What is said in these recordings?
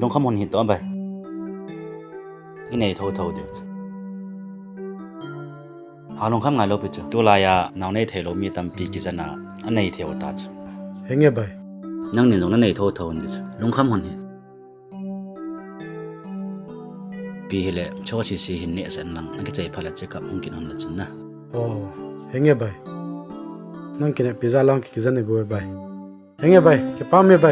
ลงคำหอนหิตัวไปอีไหนโทเดียวหาลงคำไงลบไปจ้ะตัวลายน้องในเทโลมีตั้มปีกิจนาอันไหนเทวตาจ้ะเฮงเงไปนั่งนี่ตรงนั้นไหนโทนี่จ้ะลงคำหอนหิปีเล่ช่อสีหินเนี่ยเส้นหลังนั่นก็ใจพลัดจะกับห้องกินนั่นละจ้ะนะโอ้เฮงเงไปนั่งกินพิซซ่าลองกินกันในบัวไปเฮงเงไปแค่ป้าเมไป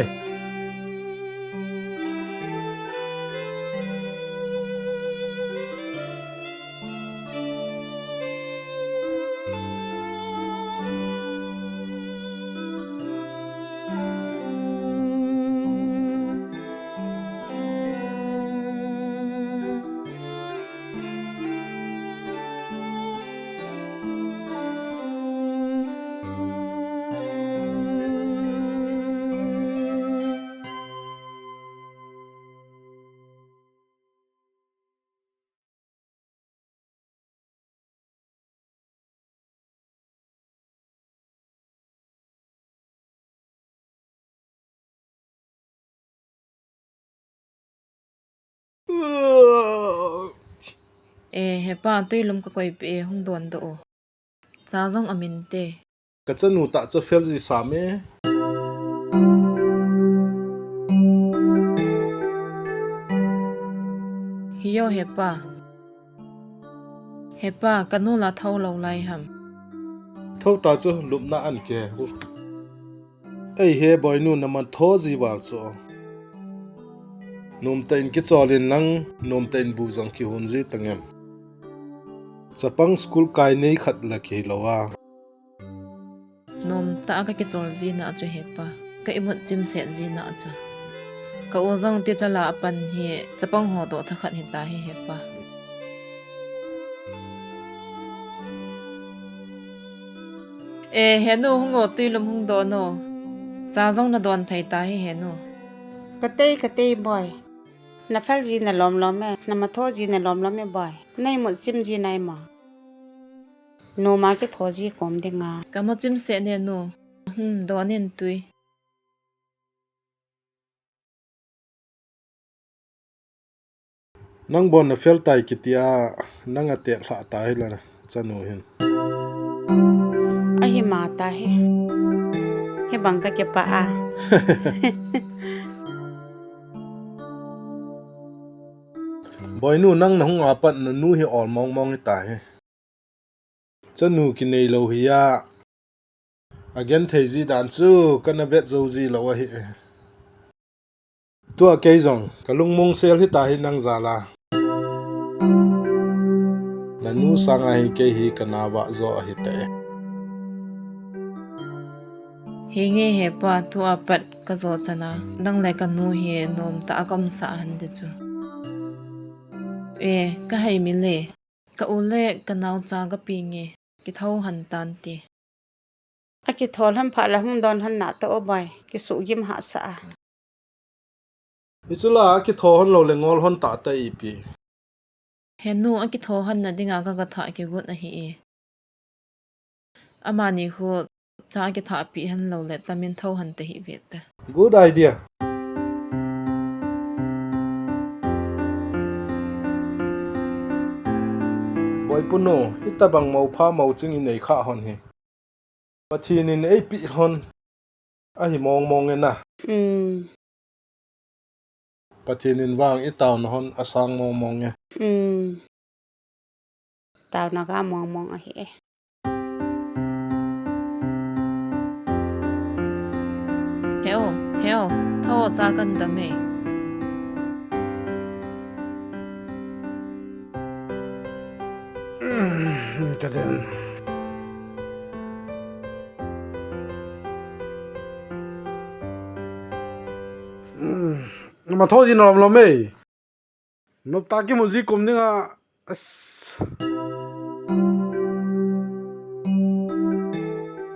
เฮป้าตุยลมก็ก่อยเปห้องดวนโตจ้าจงอามินเตก็จะหนูตาจะเฟลจีสามฮิโยเฮป้ากันนู่นละเท่าเราไล่หเท่าตาจะลุมน่าอันแกไอเฮบอยนู่นน่ะมันท้อจีวาจ้ะนุ่มเต็นกิจอลินนังนุ่มเต็นบูจังคิหุ่นจีตั้งเอ็มจะปังสกูลกายนี้ขัดละกี่ละวะนมตาก็กิจอลจีน่าจะเฮป้าก็อิมดจิมเสจีน่าจะก็อุจังที่จะลาปันเฮจะปังหัวโตถ้าขัดเห็นตาเฮป้าเฮนูหงอตุยลมหงโดนอจ้าจงน่ะโดนไทยตาเฮนูกะเต้บ่อยน่ะฟัลจีน่ะล้อมแม่น่ะมาโทจีน่ะล้อมแม่บ่อยในหมดซิมจีในหมอโนมาเกโทจีกอมเดงาก็มาจิมเสเนนูโดนเห็นตุยนั่งบนน่ะเฟลไตกิตยานั่งอเตะละตายแล้วนะจะหนูเห็นอะเฮมาตาเฮบังกะเกปะอาบอยนู่นั่งหนงอาปัดนู่เฮออลมองให้ตายจะหนูกินในโลหิยาอาเกนเทจีดันซูกันนเวทโจจีโลวะเฮตัวเกยจงกะลุงมงเซลที่ตายนั่งซาลาและนู่สังไอเกฮีกันนาวะโซอหิเตเฮงเฮป้าทัวปัดก็โซจนะดังไลกันนูเฮนมตะกำสาหันเดจูก็ให้มิเลก็อุเล่ก็นาวจาก็ปีเงกิเท่าหันตันตีอะกิโทลหันพะละหุงดอนหันหนาโตบ่อยกิสุยิมหาสะอิจุลาคิทอนเราเลงอลฮอนตาตาอีปีเฮนูอะกิโทหันน่ะดิงากะกะทะกิกุดนะเฮอามานี่ฮูจ้ากิทะปีหันเราเลตะมินเท่าหันตะหิเวต Good idea boy puno ita bang mau pha mau ching in nei kha hon he pathin in ei pi hon a hi mong na pathin in wang I tawn hon asang mong nge taw na ka mong a hi heo thao cha kan da me Kaden mà thôi thì nó làm mày nó ta cái một gì cũng như là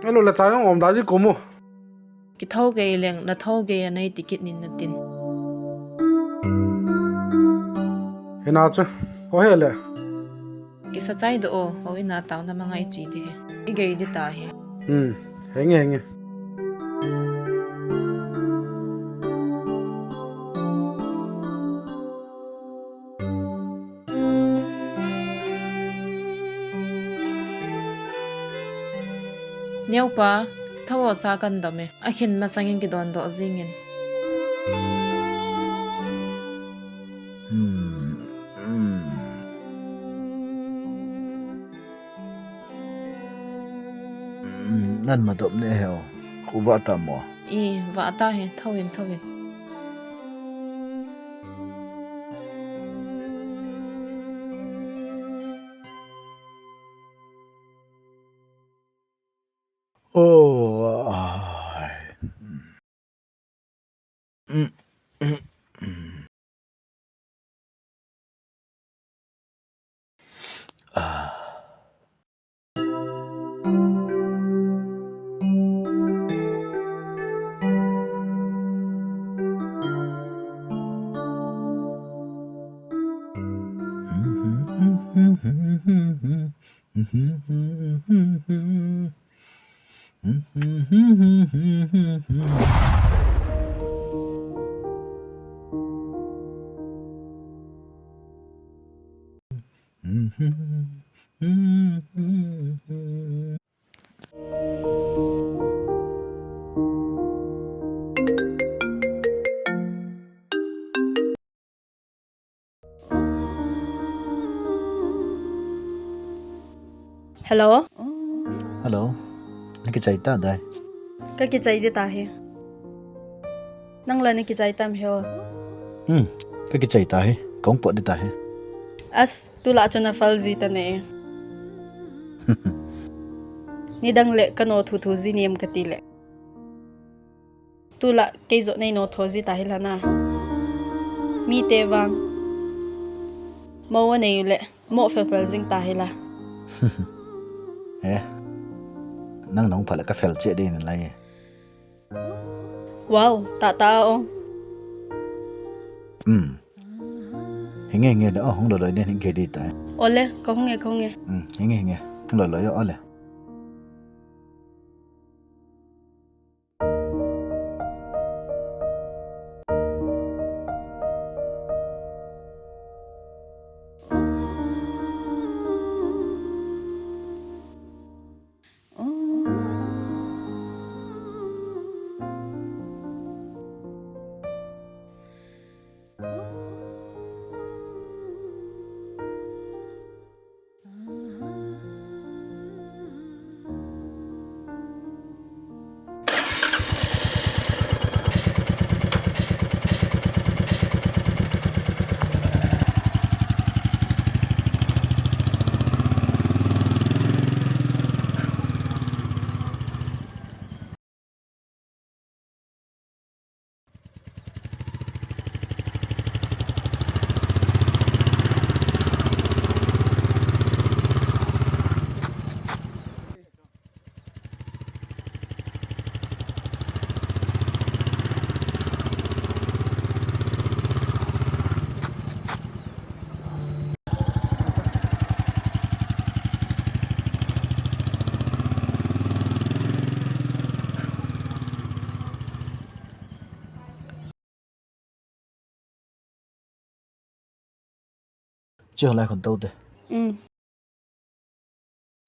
cái là trái không ổn ta chứ cũng mua ki thau ge leng na thau ge anai ticket nin na tin thế nào chứ có hết rồi ki sa chai do o hoi na taw na mangai chi de I ge di ta he henge Niao pa, thawo cha kan dame. Akhin masangin ki don do zingin. Nan mà độm nè heo, khu vợ tạm mò. Va ta he thawin. Ô, Hello? Hello, nó cái chạy ta đây. Ka ki chai de ta he. Nang la ni ki chai tam he. Cái chạy ta hay, công bộ đi ta hay. As tu la chona fal zi ta ne. Ni dang le kano thu thu zi niam ka ti le. Tu la ke zo nei no tho zi ta hi la na. Mi te wang. Mo wa nei le, mo fel fel zing ta hi la. Nang nong phải là cái phèn chết đi này lại. Wow, ta ong. Hình nghe đó không đổi lời nên hình kia đi tại. Ole, ko nghe. Hình nghe không đổi lời ole. Chưa lại còn đâu đây.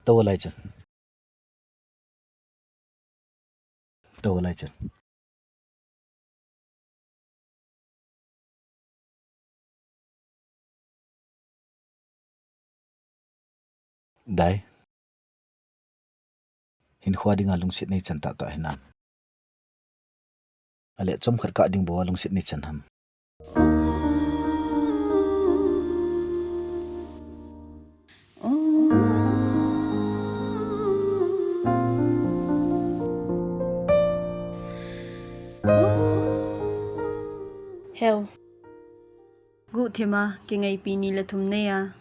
Đâu lại chân. Đấy. Hin khoa đi ngalung sit này chân tạ hình nam. Ale chom khát cả đinh bùa lung sit này chân ham. Hell. Gu thema ki ngai pi ni le thum ne ya.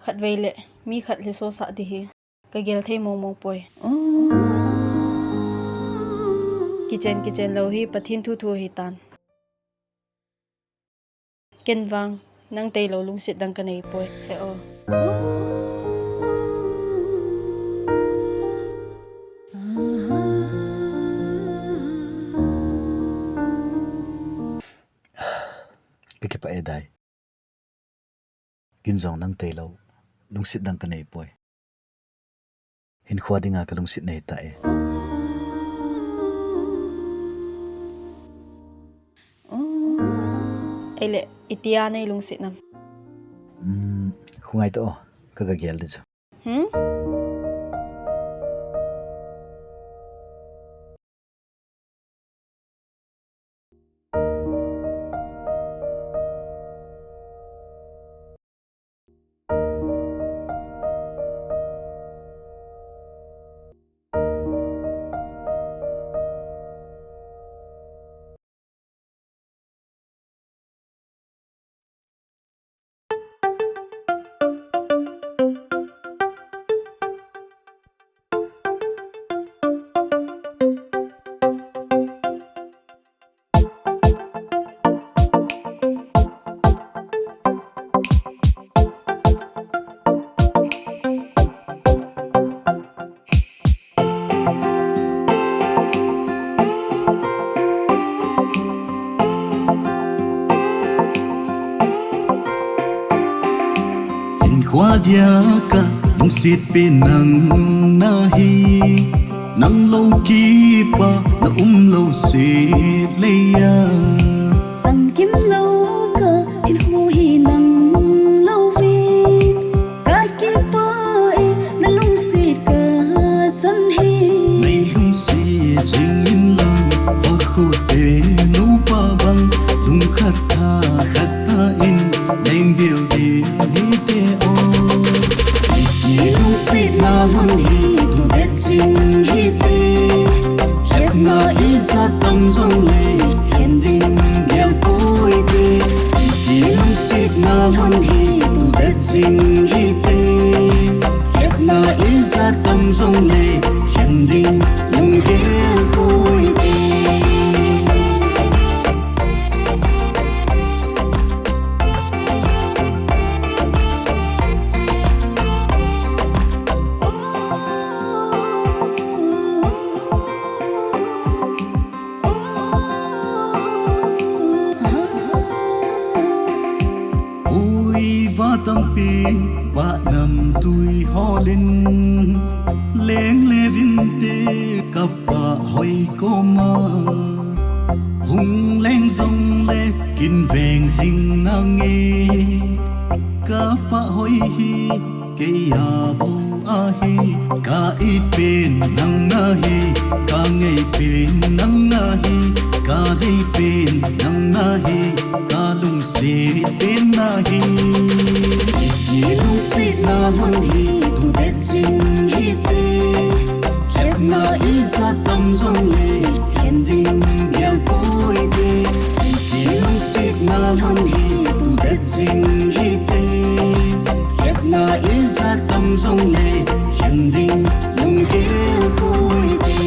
Khat ve le mi khat le so sa di hi. Ka gel thei mong poi. Kitchen lo hi pathin thu hi tan. Ken wang nang tei lo lung sit dang ka nei poi. He o. Cái pa edai. Kin zong nang tei lo lung sit dang ka nei poi. hin khwa dinga kalung sit nei ta e Ele itia nei lung sit nam. hungai to kaga gel de cha Qua dia ka lung sit pe nang na hi nang lâu ki pa na lâu se leya Sam kim lâu ka hin hu hi nang lâu vi ka ki pa e na lung sit ka chan hi nay lung si jing in lang va khu te nu pa bang lung khat tha in leng biu di ni te o lung sit na hang hi tu det jing hi te khep na iza tam zong le khen ding biang poi te lung sit na hang hi tu det jing hi te khep na iza tam zong le khen ding lung biang poi te tampi ba nam tui holin leng levin te kappa hoi koma hung leng zong le kin veng sing nange kappa hoi hi ke ya bo a hi ka it pen nang na hi ka ngei pen nang na hi ka dei pen nang na hi ka lung se pen na hi lung sit na hang hi tu det jing hi te khep na iza tam zong le khen ding biang poi te lung sit na hang hi tu det jing hi te khep na iza tam zong le khen ding lung biang poi te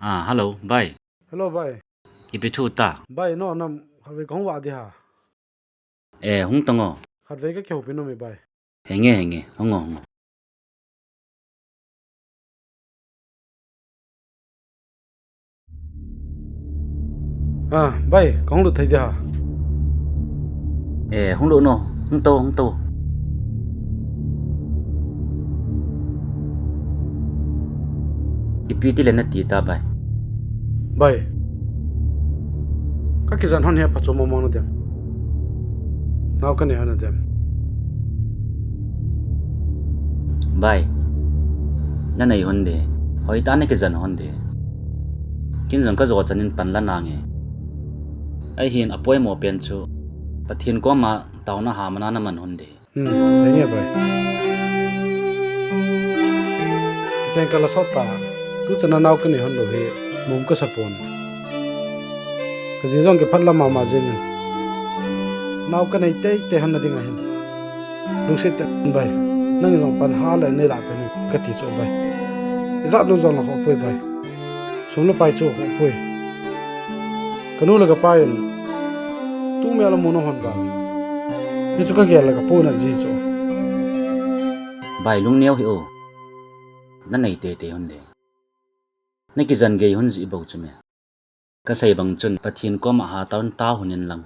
hello bai hello bai ipi thu ta bai no nam khadve khong wa di ha hung tongo khadve ka kheu pinu mi bai henge hongo bai khong lu thai di ha hung lo no hung to ipi ti le na ti ta bai bai ka ki zan hon he pa chomo mo no dem naw ka ne hana dem bai na nei honde hoi ta ne ke jan honde kin jang ka zo chanin pan la nange ai hin apoi mo pen chu pathin ko ma tauna ha mana na man honde henge bai ki chen kala sota tu chana naw ka ne hon lo he mum ka sapon ka ji jong ke phatla ma jeng naw ka nei te han na dinga hin lung se te bai nang jong pan ha la ne la pe ka ti cho bai za lu jong ho poi bai sum lo pai cho ho poi kanu la ka pai tu me la mo no hon ba ni chu ka ge la ka po na ji cho bai lung neo hi o na nei te honde ne ki jan ge hun ji bau chume ka sai bang chun pathin ko ma ha taun ta hunin lang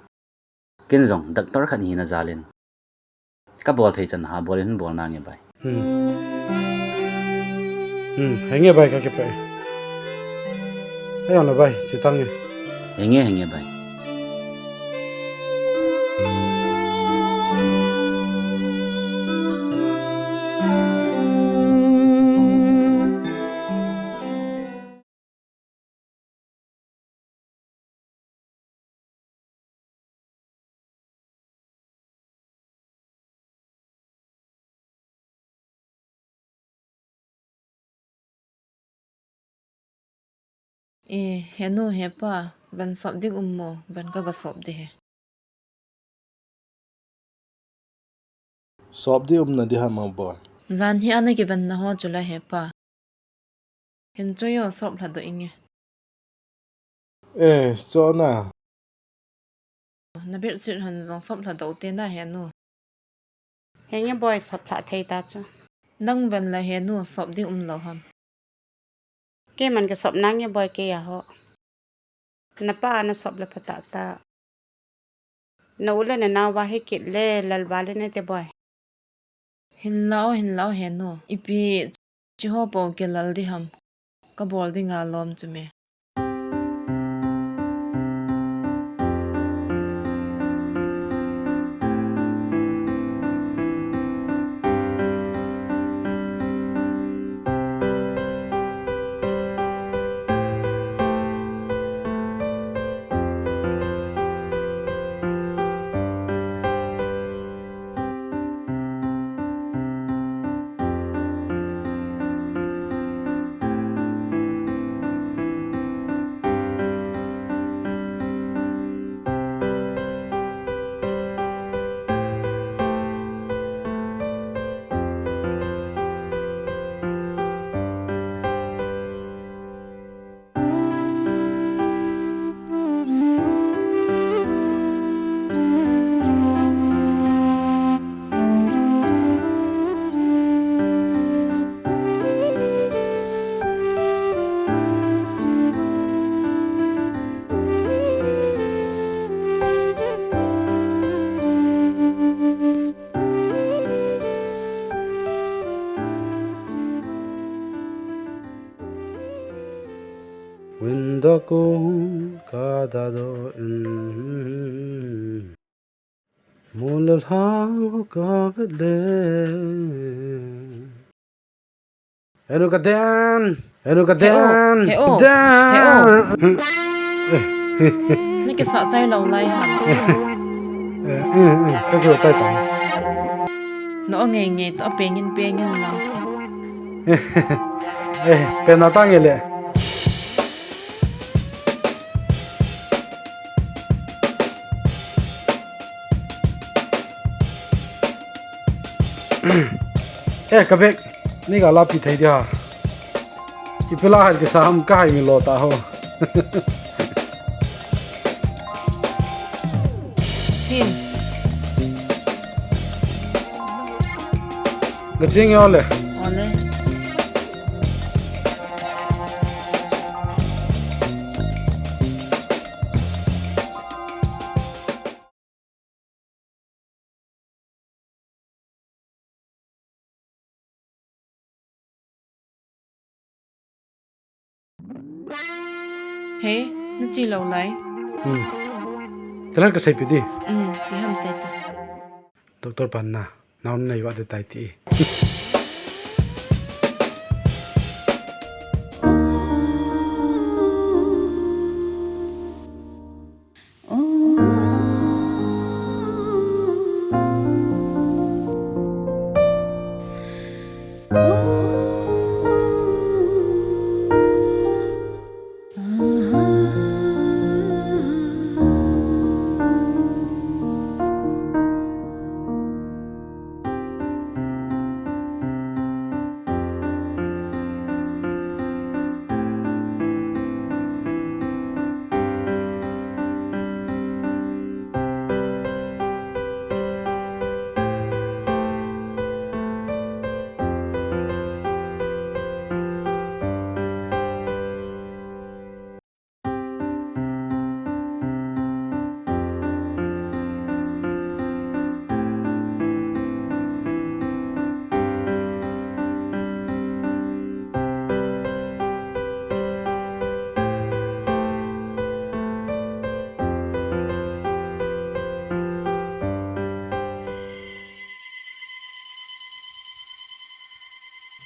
kin jong doctor khan hi na zalin ka bol thei chan ha bolin bol na nge bai henge bai ka ke pai ai on la bai chi tang henge bai henu hepa van sop dik ummo van ka ga sop de he sob di na di ha ma boy zan hi ana ki van na ho chula hepa hen choyo sop la do inge cho na na ber sir han jong sop la do te na henu henge boy sop tha thei ta chu nang van la henu sop dik lo ham ke man ke sop nang ye boy ke ya ho na pa na sop la phata ta na ule na na wa he kit le lal ba le ne te boy hin lao henu ipi chi ho po ke lal di ham ka bol di nga lom chume winda ko ka da do in mul ha ka bele enu ka dan heo ni ke sa chai lo lai ham ka ke chai ta no nge to pengin lang pe na ta ngele kabek ni ga la pi thai dia Ipila hai ke sam kai mi lo ta ho. Hin. Gaching yo le. Ole. Hey, nó chi lâu lại. Telar ka sai pidi. Đi hầm xe ta. Doctor Panna. Naun nei wa de tai ti.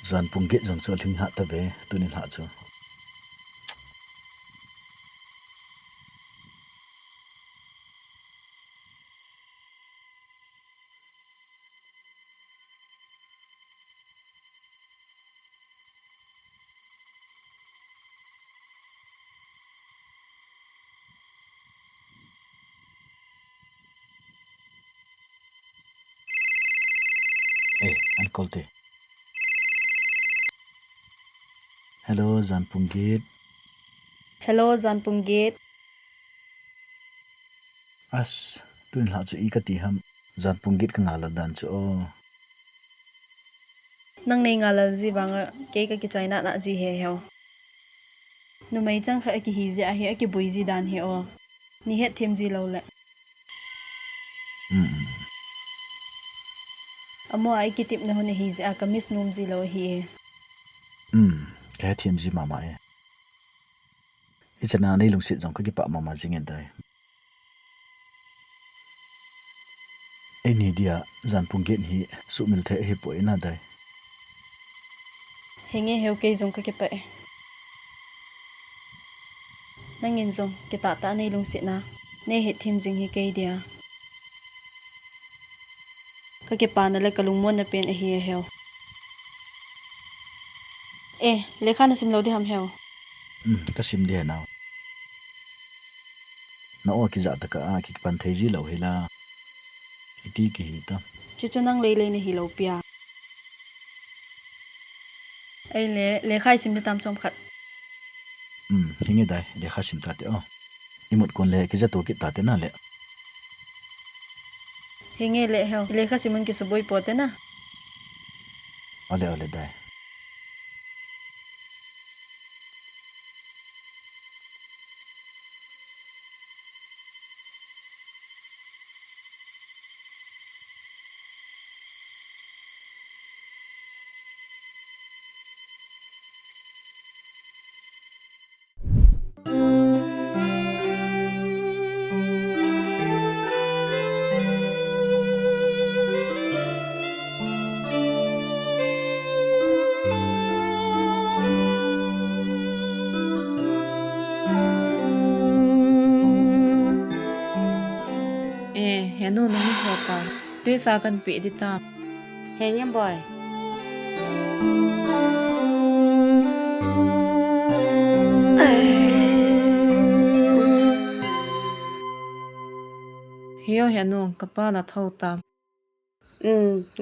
Jaan Pung get jong cho thing ha ta ve tunin ha cho. An call te. Hello Jaan Pung get. Hello Jaan Pung get. As tunin ha cho I ka ti ham Jaan Pung get ka ngala dan cho. Nang nei ngalal ji banga ke ka ki China na ji he heo. Nu mai chang kha ki hi ji a he ki bui ji dan he o. Ni het them ji lo le. Amo ai ki tip na hone hi ji a ka miss num ji lo hi. Ka thiam ji mama e. Ichana nei lungsit jong ka ki pa mama jing en dai. Any dia Jaan Pung get hi su mil the hi po ina dai. Henge heo ke jong ka ke pa e. Nang in jong ke ta nei lung sit na nei het thim jing hi ke dia. Ka ke pa na le kalung mon na pen e hi heo. Lekha na sim lo di ham heo. Ka sim dia now. Na o ki za ta ka a ki pan thei ji lo hi la. Iti ki hi ta. Chu nang le ni hi lo pia. Ai le khai sim ni tam chom khat. Hingi dai le kha sim ta te o. Imut kon le ki za to ki ta te na le. Henge le heo le kha simun ki suboi pote na. Ole dai. Henu nang hota. Tuy sa kan pi di ta. Hẹn nhé boy. Hiyo henu kapa na thau ta.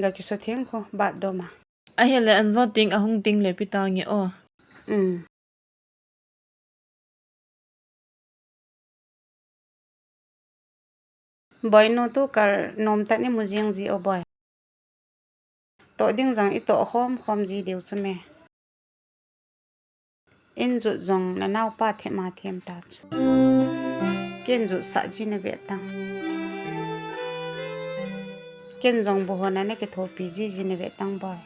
Ga ki so thiang ko ba do ma. A hele an zo ting ahung ting le pi ta nge o. boy nu tu kar nom ta ni mujing ji o boy to ding jang i to khom ji deu chme in ju jong na nau pa the ma them ta ken ju sa ji na ve tang ken jong bo hona ne ke tho pi ji na ve tang boy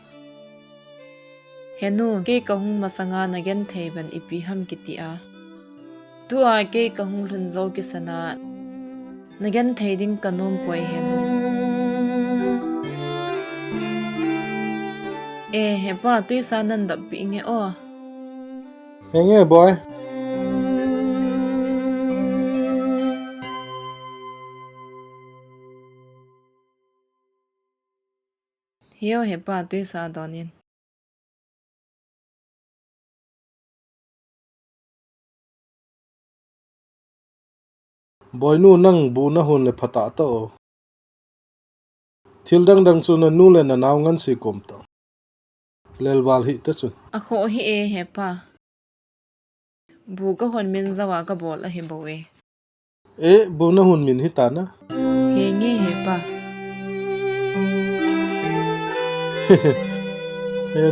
henu ke kahung masanga na gen theiban ipi ham kitia tua ke kahung lun zo ki sana na gen theiding kanom poi henu hepa tui sanan da pi nge o Nghe boy. hiyo hepa tui sa donin Boy nu nang bu na hun le phata ta o. Thil dang chu na nu le na naw ngan si kom ta. Lel wal hi ta chu. a kho hi hepa bu ka hon min zawa ka bol a hi bowe Bu na hun min hi ta na. he nge hepa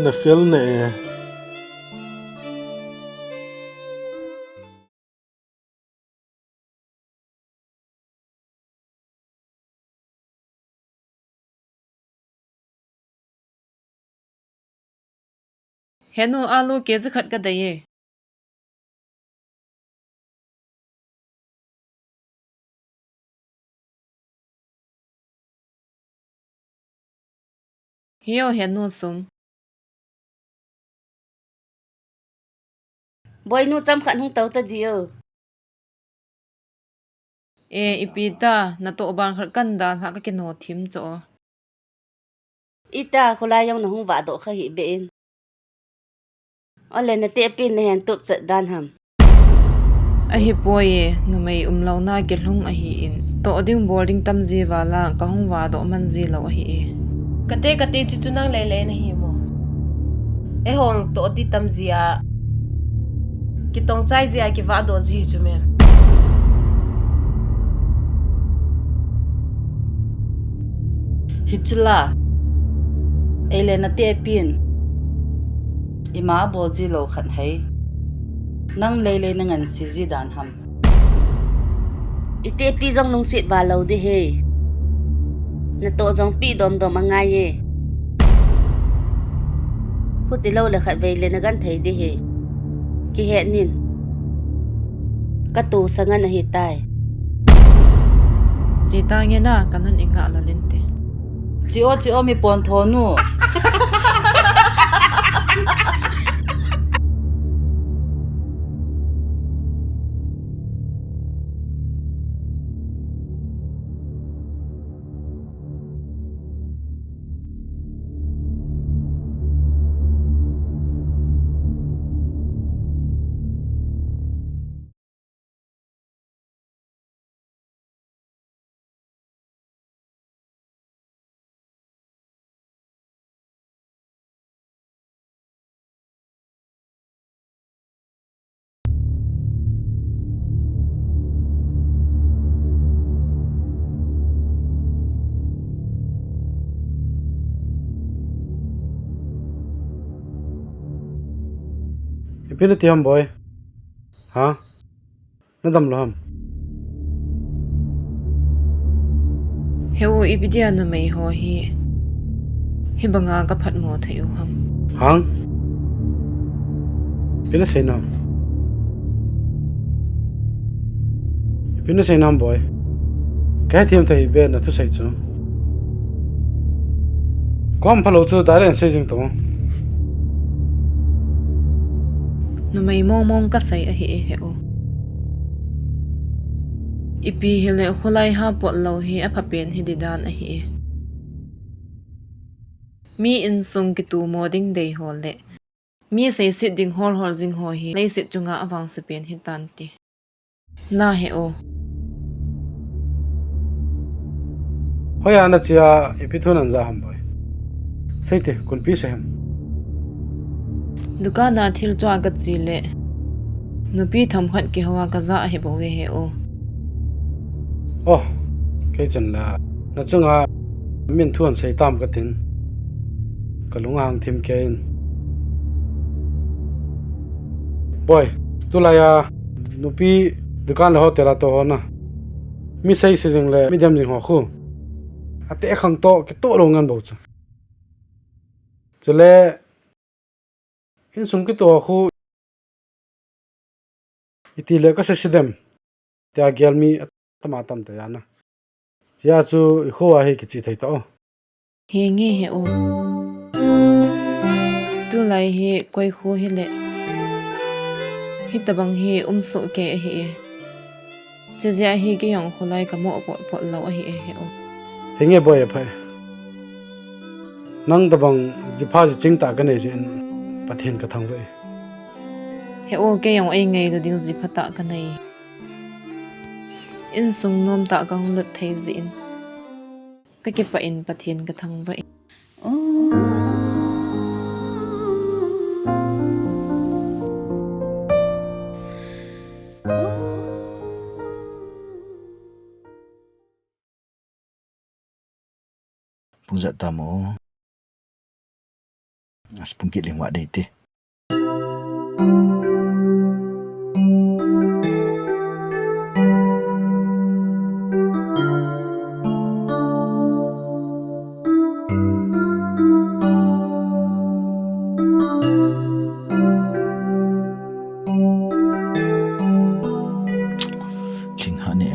Na fel ne henu alu ke zakhat ka daye hiyo henu sum boy nu cham khan hung tau ta dio ipita na to ban khar kan da ha ka ke no thim cho ita khola yong na hung wa do kha hi bein ole na te pin ne han tup chat dan ham a hi poye nu mai umlo na ke hlung a hi in to ding boarding tam ji wala ka hung wa do man ji lo hi Kate chi chunang lele na hi mo. Hong to ti tam zia. Ki tong chai zia ki va do ji chu me. Hitchla Elena te pin ima bolji lo khan hai nang lele na ngan si ji dan ham ite pi jong nung sit wa lo de he na to jong pi dom angai ye khuti lo le khat ve le na gan thei de he ki he nin ka tu sanga na hi tai chi ta nge na kanun inga la lente chi o mi pon tho nu Ipin ti ham boy. Ha? Na dam lo ham. heu ipidia nu mai ho hi banga ka phat mo theu ham Hang. Pina say nam. Pina say nam boy. Cái thiam thầy bên là thu say chú. Quam phalo chú đại lên xây dựng tông. nu mai mong ka sai a hi heu ipi hele kholai ha pot lo hi a phapen hi didan a hi mi in sung ki tu moding dei hole mi sei sit ding hol jing ho hi nei sit chunga awang se pen hi tan ti na he o Hoya na chia ipi thon an za ham boy. Say te kun pi se ham. dukana thil chwa ka chile nupi tham khat ki hawa ka za he bo we he o Oh, cái chân là nó chung à miền thuần xây tam cái tin cái lung hàng thêm cái boy tu lại à nupi dukan là hotel to na mi xây dựng lại mi đem dựng họ khu à té khang to cái to long ngan bảo chứ lẽ in sum cái to khu iti le ka system tia gelmi tamatam ta yana sia chu kho a he ki chi thai to he nge he o tu lai he koi kho he le hi tabang he so ke he che ja he ke yong kholai ka mo pot lo he o he nge boy phai nang tabang jipa ji ching ta ka nei jin pathen ka thang ve he o ke yong ai ngai do ding ji phata ka nei in sung nom ta ka hong lut thei ji in ka ke pa in pathen ka thang vai Pung zat tamo aspung kit lingwa dei te king hane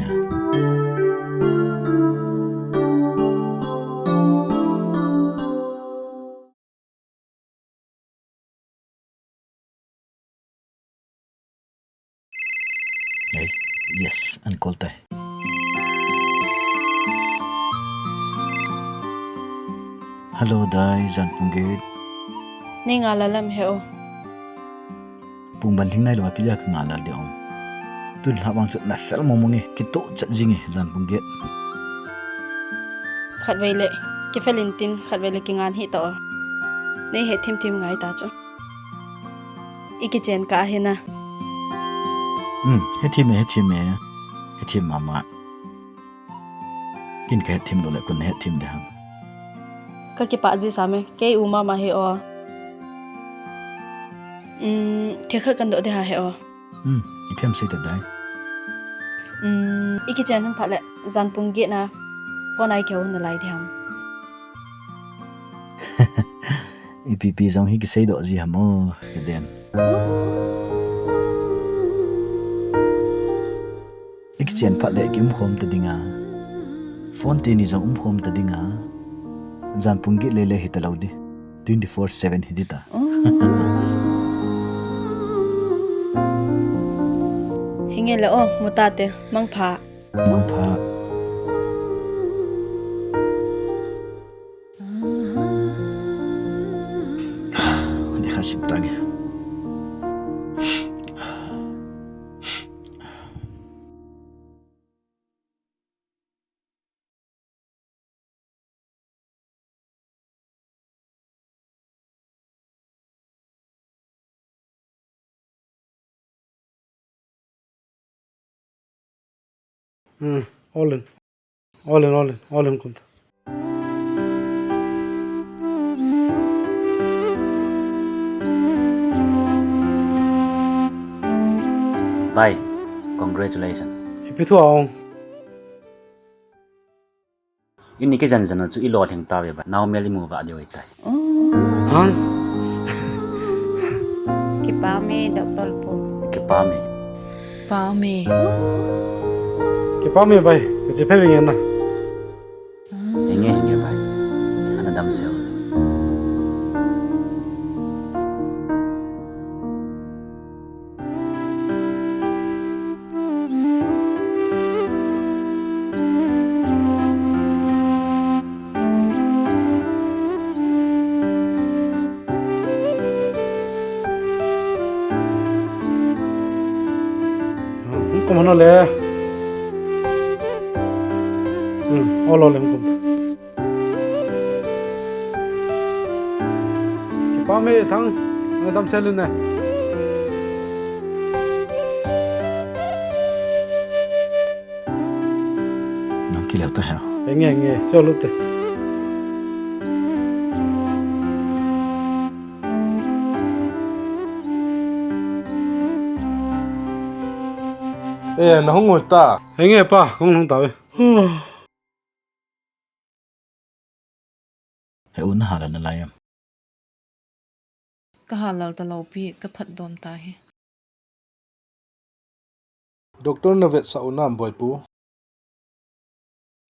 yes an call tai hello dai jan pungge Ni nga lalam he o. pung ban thing nai lo pilya ka ngala de om tu la bang chat na fel mo monge ki to chat jinge jan pungge Khat vei le ke felin tin khat vei le ki ngan hi to. Nei he thim ngai ta cho. Iki chen ka he na. he thim mama kin ka thim lo le kun he thim de ham Ka ke pa ji same ke uma ma he o. The khat kan do de ha he o. I them sei ta dai Iki chen han phat le zan pung ge na. Phone ai keu na lai thiam. ipp zong hi ki sei do ji hamo ke den ik chen phat le kim khom ta dinga phone te ni zong khom ta dinga jan punggi le hi ta laudi 24/7 hi dita Hinge le o mutate mang pha ni hasib tang all in kunta bye congratulations ipi thu aong ini ke jan jan chu I lo theng ta we ba now meli mu va de oi tai hang ki pa me da tol po ke pa me ke pa me bai ke je phe nge na enge bai ana dam sel como no le all in kunta ke pa me thang na dam sel ne Ki leo ta heo. Nghe cho lúc thế. Ê, nó không ngồi ta. Nghe pa, không tao. Heo na hala na layam. Ka halal ta lo pi ka phat don ta he. Doctor na vet sa unam boy pu.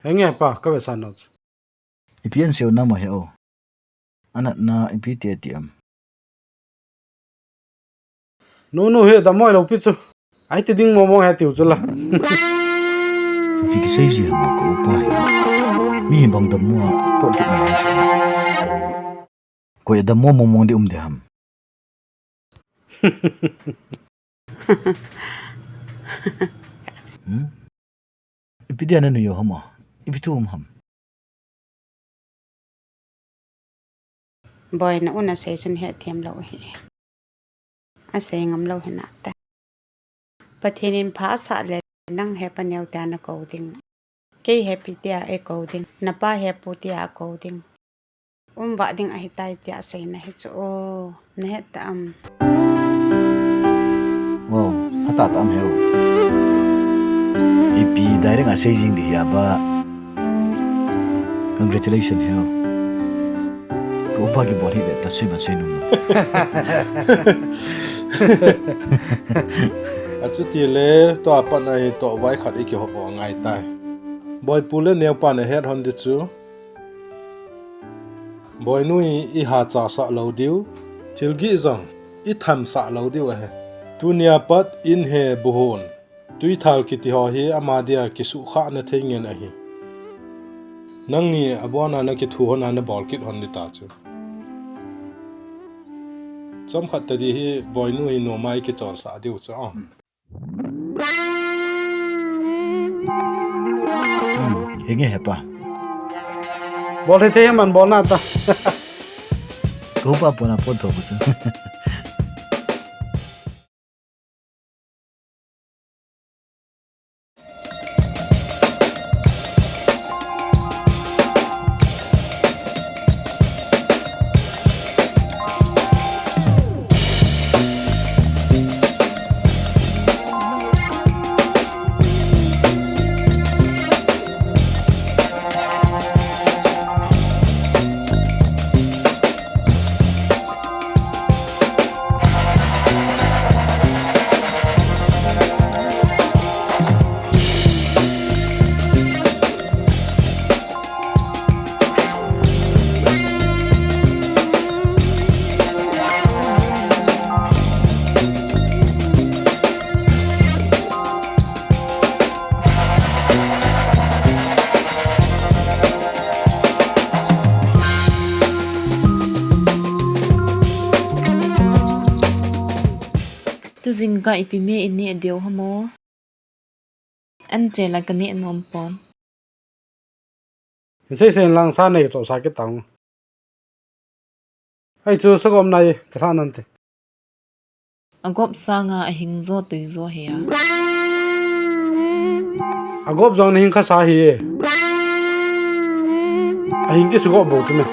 Nghe pa, ka vet sa not. Ipian seo na mo heo. Anak na ipi ti atiam. No he da moi lo pi chu. Ai ti ding mo ha tiu chu la. Ipi ki sei ji mo ko pa hi. Mi bang da mo pot ki na chu. Ko da mo di de ham. Ipi dia na no yo ham. Ipi tu ham. Boy na una say sun he thiam lo hi. A say ngam lo hi na ta. Pathinin pha sa le nang he pa neu ta na ko ding. Ke happy tia e ko ding. Na pa he pu tia ko ding. Ba ding a hitai tia say na hi chu o na he ta Wow, hata tam heo. Ipi direct a sei jing di ya ba. Congratulations heo. Ko pa ki body le ta se ba se nu. Achu ti le to apa na hi to wai khat I ki ho bo ngai tai. Boy pu le neu pa na head hon di chu. Boy nui I ha cha sa lo diu. Chilgi zang I tham sa lo diu he. Tunia pat in he buhon. Tui thal ki ti ho hi amadia ki su kha na thengen a hi. Nang ni abona na ki thu hon na bol kit hon di ta chu. Chom khat ta di hi boy nui no mai ki chol sa diu chu. Henge hepa. Bol the man bol na ta. Ko pa pona pot do bu chu. Tu zin ka ipi me ini deu hamo. An che la ka ne nom pon. Sei sen lang sa nei to sa ki tang. Ai chu sa gom nai ka nan te. Agop sa nga a hing zo tui zo he ya. Agop jong hin kha sa hi. A hin ki su go bo tu me.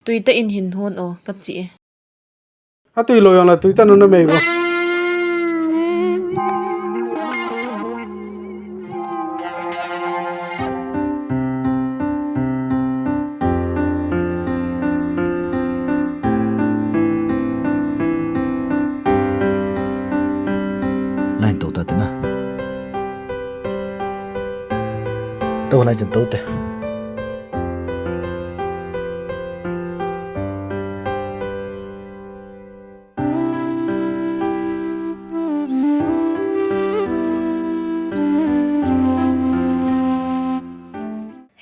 Tui ta in hin hon o ka chi. A tui lo yang la tui ta no na me go. Lain to ta te na. To lai jan to te.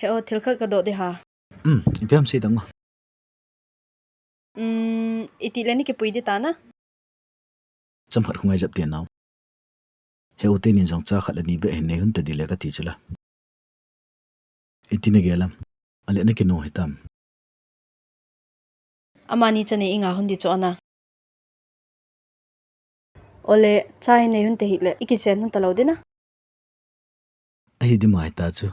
Heo thil khat ka do de ha. Ipiam sei dang. Iti le ni ke pui de ta na. Cham khat khungai jap te naw. Heo te nin jong cha khat ani be hen ne hun ta di le ka ti chula. Iti ne gelam. Ale ne ke no hitam. Amani chane inga hun di cho na. Ole chai ne hun te hi le iki chen hun ta lo de na. ai di mai ta chu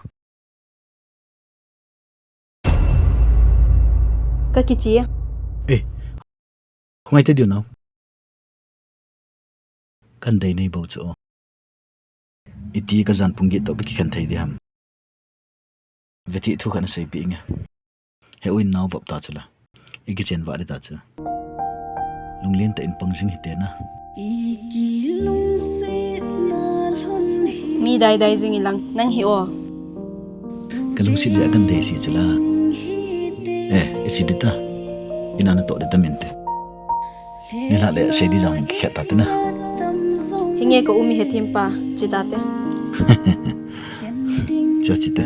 Ka ki chi ngai te dio nào kan dei nei bo chu iti ka zan pungi to bi kan thei di ham veti thu kan sei pi nga he uin naw vap ta chula igi chen wa de ta chu lunglin ta in pangjing hi te na mi dai dai jing ilang nang hi o kalung si ja kan dei si chula ichi ina na to de tamente ni la le se di jang ki khata te na hinge ko umi he thim pa chi ta te cho chi te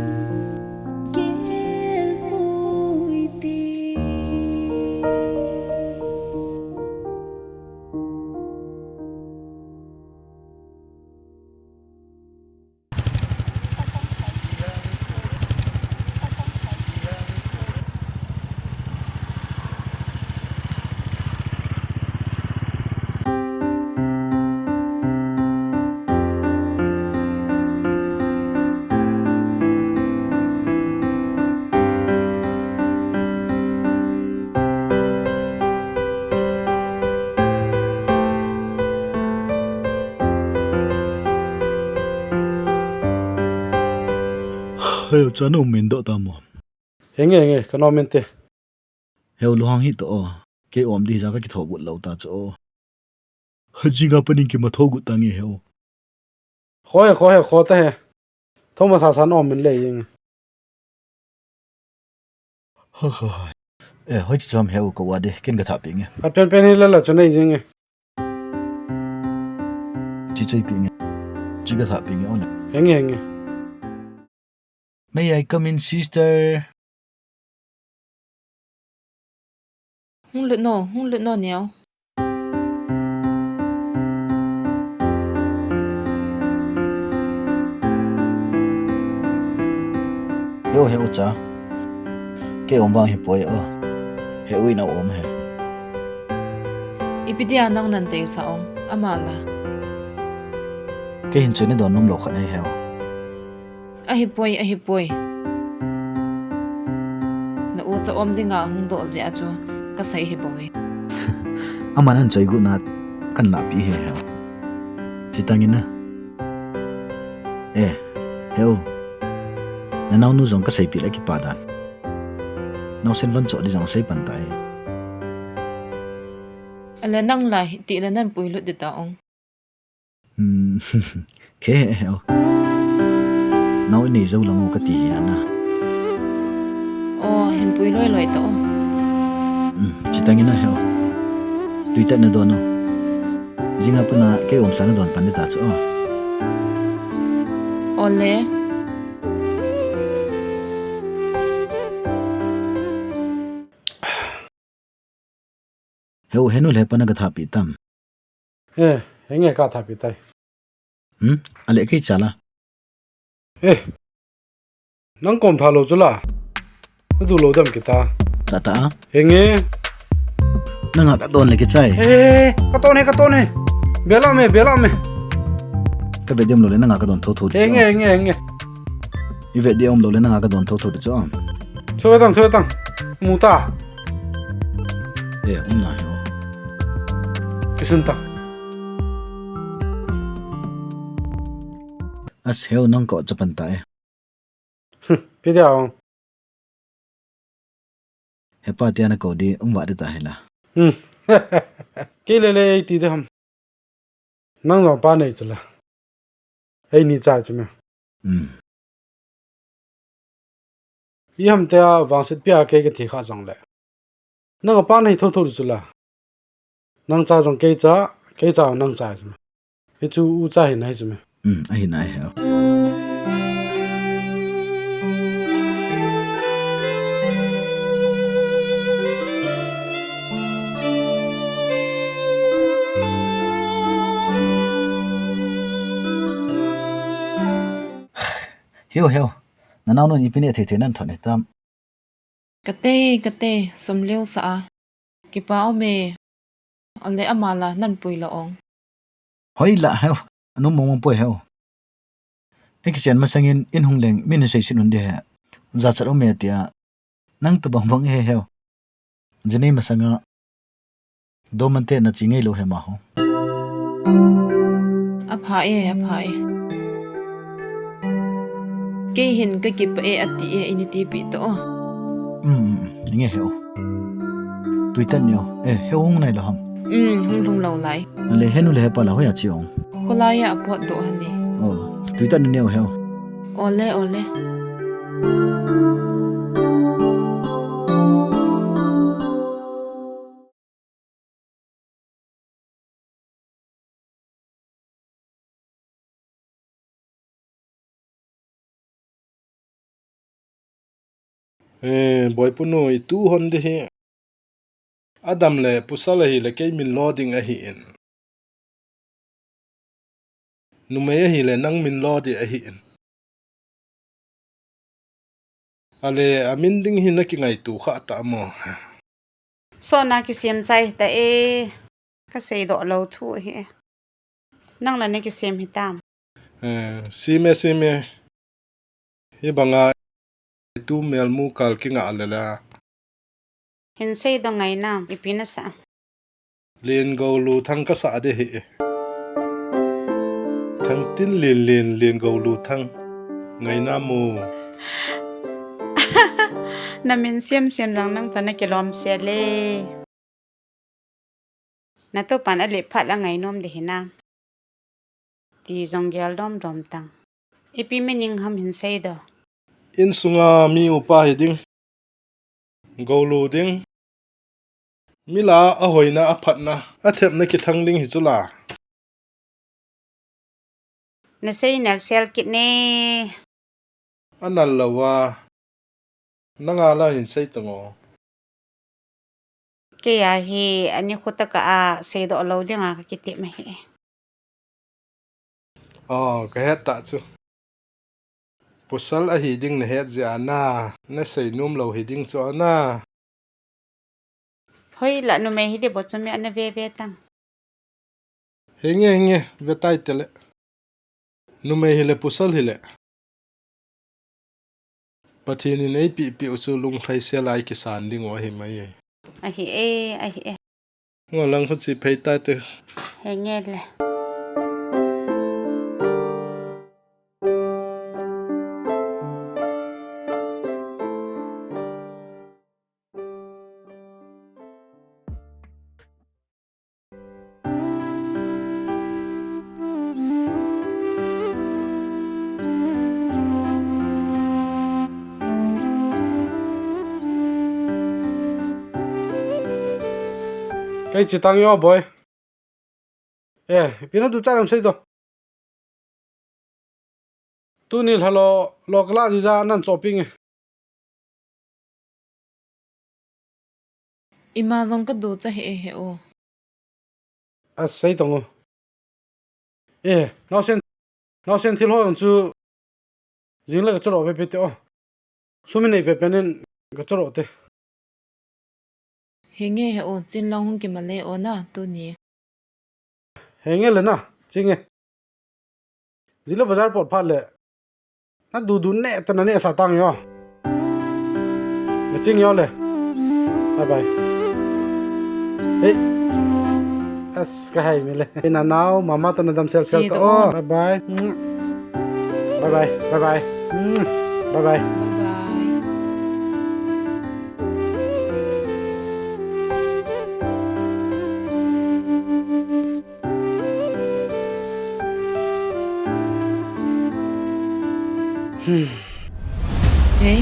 heo cha no men do ta mo Henge kano mente. heo lo hang hi to ke om di ja ka ki thobut lo ta cho hajinga paning ki ma thogu ta nge heo Khoe ta he. Thomas Hasan om min le yeng. ha ha hoi chi chom heo ko wa de ken ga tha pi nge Ka pen hi la chane yeng. chi choi pi nge chi ga tha pi nge on Henge. may I come in sister hung lụt no nèo heo cha ke om wang hi poi heo ina om he ipidia nang nan chei sa ong amala ke hin chene don nom lo khan heo a hi poi na u cha om dinga hung do zia chu ka sai hi boi amanan choi gu na kan la pi he heo chitangina heo na nau nu zong ka sei pi la ki pa dan nau sen van cho di jang sei pan tai ala nang lai ti la nan pui lu de ta ong ke heo nau ni zo lang ka ti ya na o hin pui loi ta ong chitangina heo tuita na dono jinga pana ke om sana don pan de ta cho ole heo henu le pana ga tha pi tam Henge ka tha pi tai. ale ke chala Nang kom tha lo chula. Du lo dam kita. ta ta Henge. nanga ka don le ke chai Ka to ne. Bela me. ka be dem lo le nanga ka don tho tho di Henge. i ve de om lo le nanga ka don tho tho di cho Chue tang. Muta. om na heo Kisun ta. as heo nang ko chapan ta Pidia ong. he pa tia na ko di wa de ta hela Ke le ti de ham. Nang lo pa nei chula. Ei ni cha chme. Yam ta wang sit pia ke thi kha jong le. Nang pa nei tho chula. Nang cha jong ke cha nang cha chme. He chu u cha hi nai chme. ai nai heo heo na nau no ni pine the nan thone tam kate som leo sa ki pa o me ale amala nan pui la ong hoi la heo anu mong poi heo ek chen ma sangin in hungleng min sei sin hunde za charo me tia nang ta bang bang he he jeni masanga do mante na chingei lo he ma ho apha e ke hin ka kip e ati e initi pi to nge he o tuitan nyo he hung nai lo ham hung lo lai le henu le pa la ho ya chi ong kolaya apot do hani tuitan nyo he ole boy puno I tu hon de he Adam le pusala hi le ke min loading a hi in numaya hi le nang min lodi a hi in ale amin ding hi na ki ngai tu kha ta mo so na ki siam chai ta e ka sei do lo thu he nang la ne ki siam hi tam sime hi banga tu mel mu kal ki nga le la hin sei do ngai nam ipina sa len go lu thang ka sa de hi thang tin len go lu thang ngai na mu na min siam lang nang ta na ki lom se le na to pan a le phat la ngai nom de hina ti zong gyal dom tang ipi mening ham hin sei do in sunga mi upa hi ding go lu ding mila a hoina a phatna a thep na ki thang ding hi chula na sei nar sel kit ne anal lawa nanga la hin sei tango ke ya hi ani khuta ka a sei do lo dinga ka ki te ma hi ka het ta chu pusal a hi ding na het ja na sei num lo hi ding cho na hoi la nu me hi de bo chumi an ve tang henge ve tai tele nu me hi le pusal hi le pathini nei pi uchu lung khai se lai ki san ding o hi mai a hi e ngolang khu chi phei ta te henge le cái chỉ tăng yo boy pina tu cha làm sei do tu ni halo lokla ji ja nan shopping ima zong ka do cha he o a sei tong now sen thil ho chu jing la ka choro pe te o sumi nei pe penen ka choro te henge he o chin long hung ki male o na tu ni henge le na chinge zila bazar pot pha le na du ne ta na ne sa tang yo na ching yo le bye bye as ka hai me le na now mama ta na dam sel to bye bye bye bye bye hey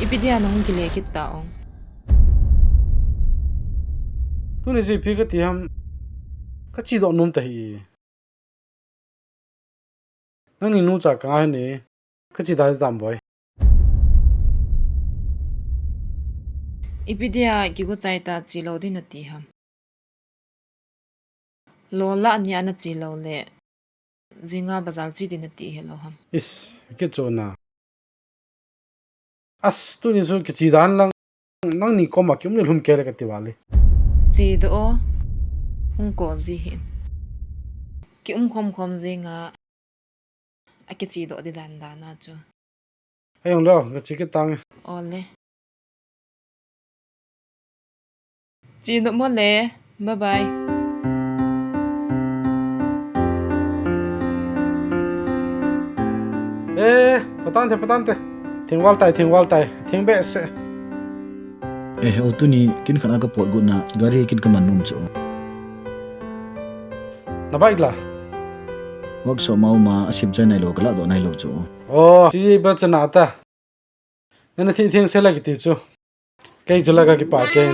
ipidia nong gile kit taong tu ni ji phi ka ti ham ka chi do num ta hi nang ni nu cha ka ne ka chi da tam boy ipidia ki go chai ta chi lo din ati ham lo la nya na chi lo le zinga bazar chi din ati hello ham is ke chona as tu ni so ki chi dan lang nang ni ko ma kyum ni lum ke ka ti wale chi do hung ko zi hin ki khom zinga ake chi do di dan da na chu ai ông lo cái chi cái tang ole chi do mo le bye bye ê patan thế thing wal tai thing be se Heo tu ni kin khana ka pot guna gari kin ka manum chu. na bike la Workshop mau ma asim chai nai lo kala do nai lo chu. ô chi ba chana ta nên thing se la ki ti chu cái chỗ là cái bà ken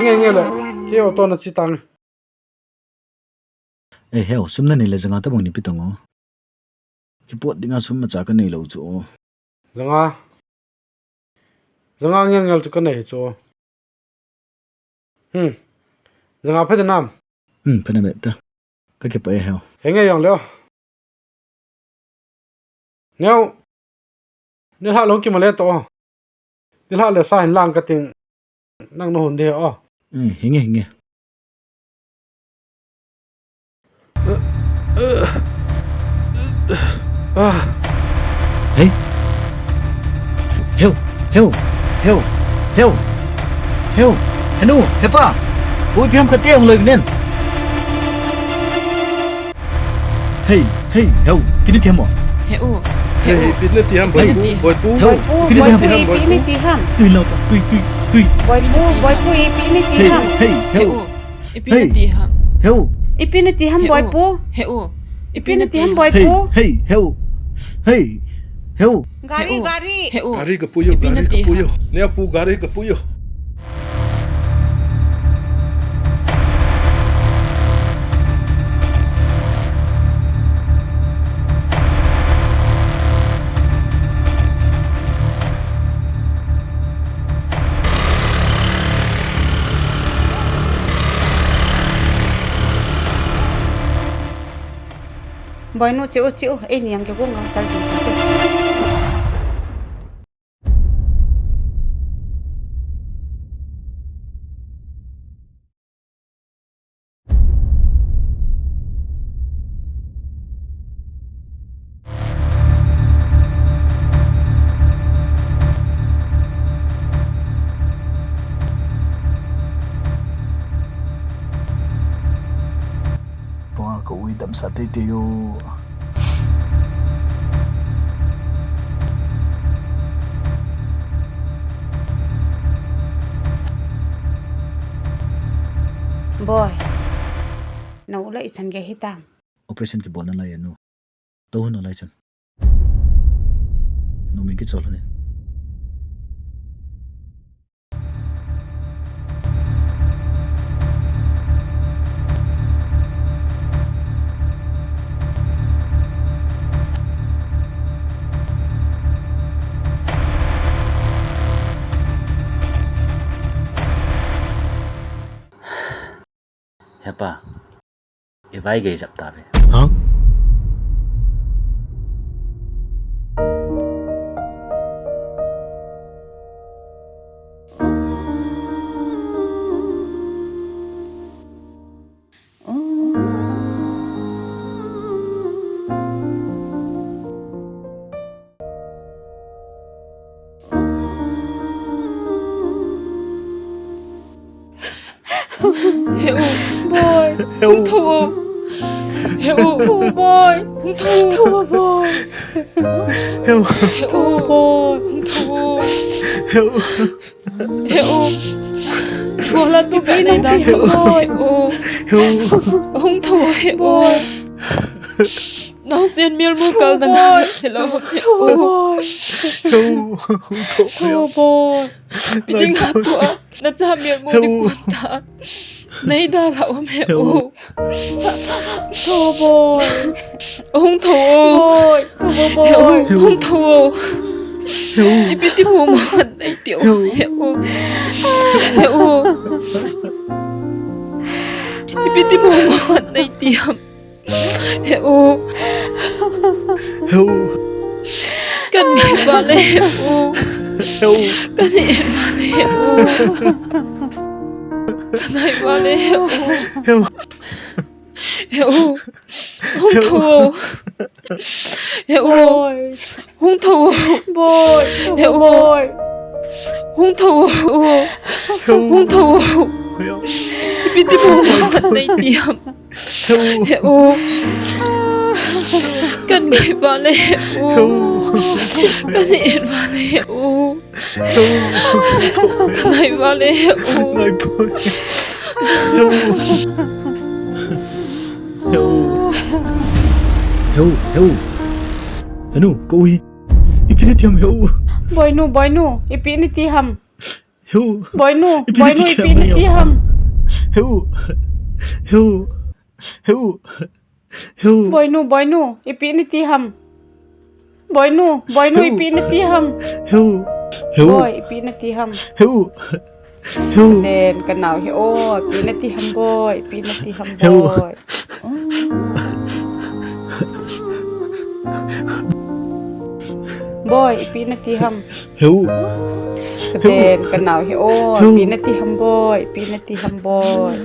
nghe là cái ô tô nó chỉ tăng Heo sum na ni le janga ta bang ni pitongo. Ki pot dinga sum ma cha ka nei lo chu. zanga nghe nghe cho cái này cho zanga phải nam Fa na be ta. Ka ke pa heo. nghe yong leo nếu họ lông kia mà lấy to thì họ lấy sai lang cái tiếng năng nó hồn đi à Hinge. Hey. Heo. Hanu, hepa. Ui piam ka tiang lời nên. Hey, heo, kini tiam mo. heu hey pin nó tiêm bồi pu Kini tiam. Pi ni ti ham. Tui lo, tui. Boy pu pi ni ti ham. heu ipi ti ham Heo. Ipi ni ti ham boy pu. heu Ipi ni ti ham boy pu. Heo. Gari. heu gari cái puyo nè pu gari cái puyo Boy nu chịu ấy niệm cái cũng ngon sao chịu. Pung ko ui dam sa te yo. Boy. Nấu lại chân cái hitam. Operation ki bolan lai anu. To hu no lai chun. No min ki chol ne. Hepa evai gei jap ta ve Hả? boy hung thủ boy hung thủ boy Heo. boy hung thủ vô là tôi cái này đang boy hung thủ boy nó xiên miêu mu cầu đang hello boy bị tiếng hát tua nó cha miêu mu đi quật ta nay đã là mẹ thô boy hung thủ hung thủ biết tiếng mồm hận đây tiểu biết tiếng mồm hận đây tiệm cần ngày vào lệ cần ngày vào lệ cần ngày vào lệ Hung thầu. Hung thầu. Boy, boy. Hung thầu. Hung thầu. Piti mo nay tiam. Kan ngay bale. Kan ngay bale. Kan ngay bale. Ngay boy. Heo. Anu, kau hi. Ipini tiam heo. boy nu, ipini ti ham. Heo. Boy nu, ipini ti ham. Heo. Boy nu, ipini ti ham. Boy nu, ipini ti ham. Heo. Boy, ipini ti ham. Heo. Then kanau hi ipini ti ham boy, ipini ti ham boy. Boy, ipini ti ham. Heo. Then kanau hi ipini ti ham boy, ipini ti ham boy.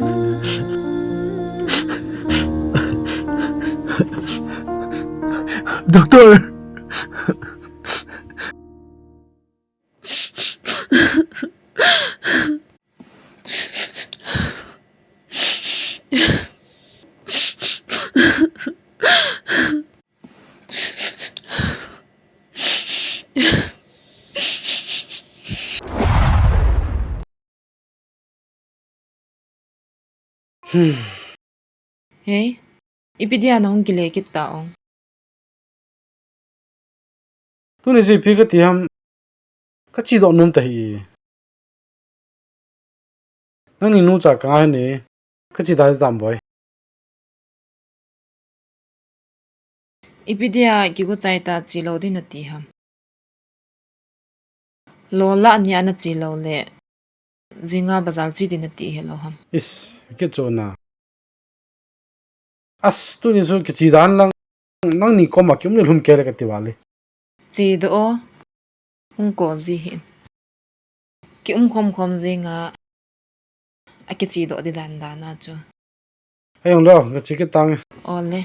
Doktor. Hey, ipidia na hong gile kit taong. Tu ni si pi ka ti ham ka chi do num ta hi. Nang ni nu cha ka ni ka chi da tam boy. Ipidia gigo chai ta chilo din na ti ham. Lola nya na chilo le. Zinga bazal chi din na ti hello ham. Is ke cho na. As tu ni so ke chi dan lang nang ni ko ma kyum ni hum ke le ka ti wale. Chi do o. Hung ko zi hin. Ki khom zinga. Ake chi do di dan da na cho. Ayong lo ka chi ke tang. Ole.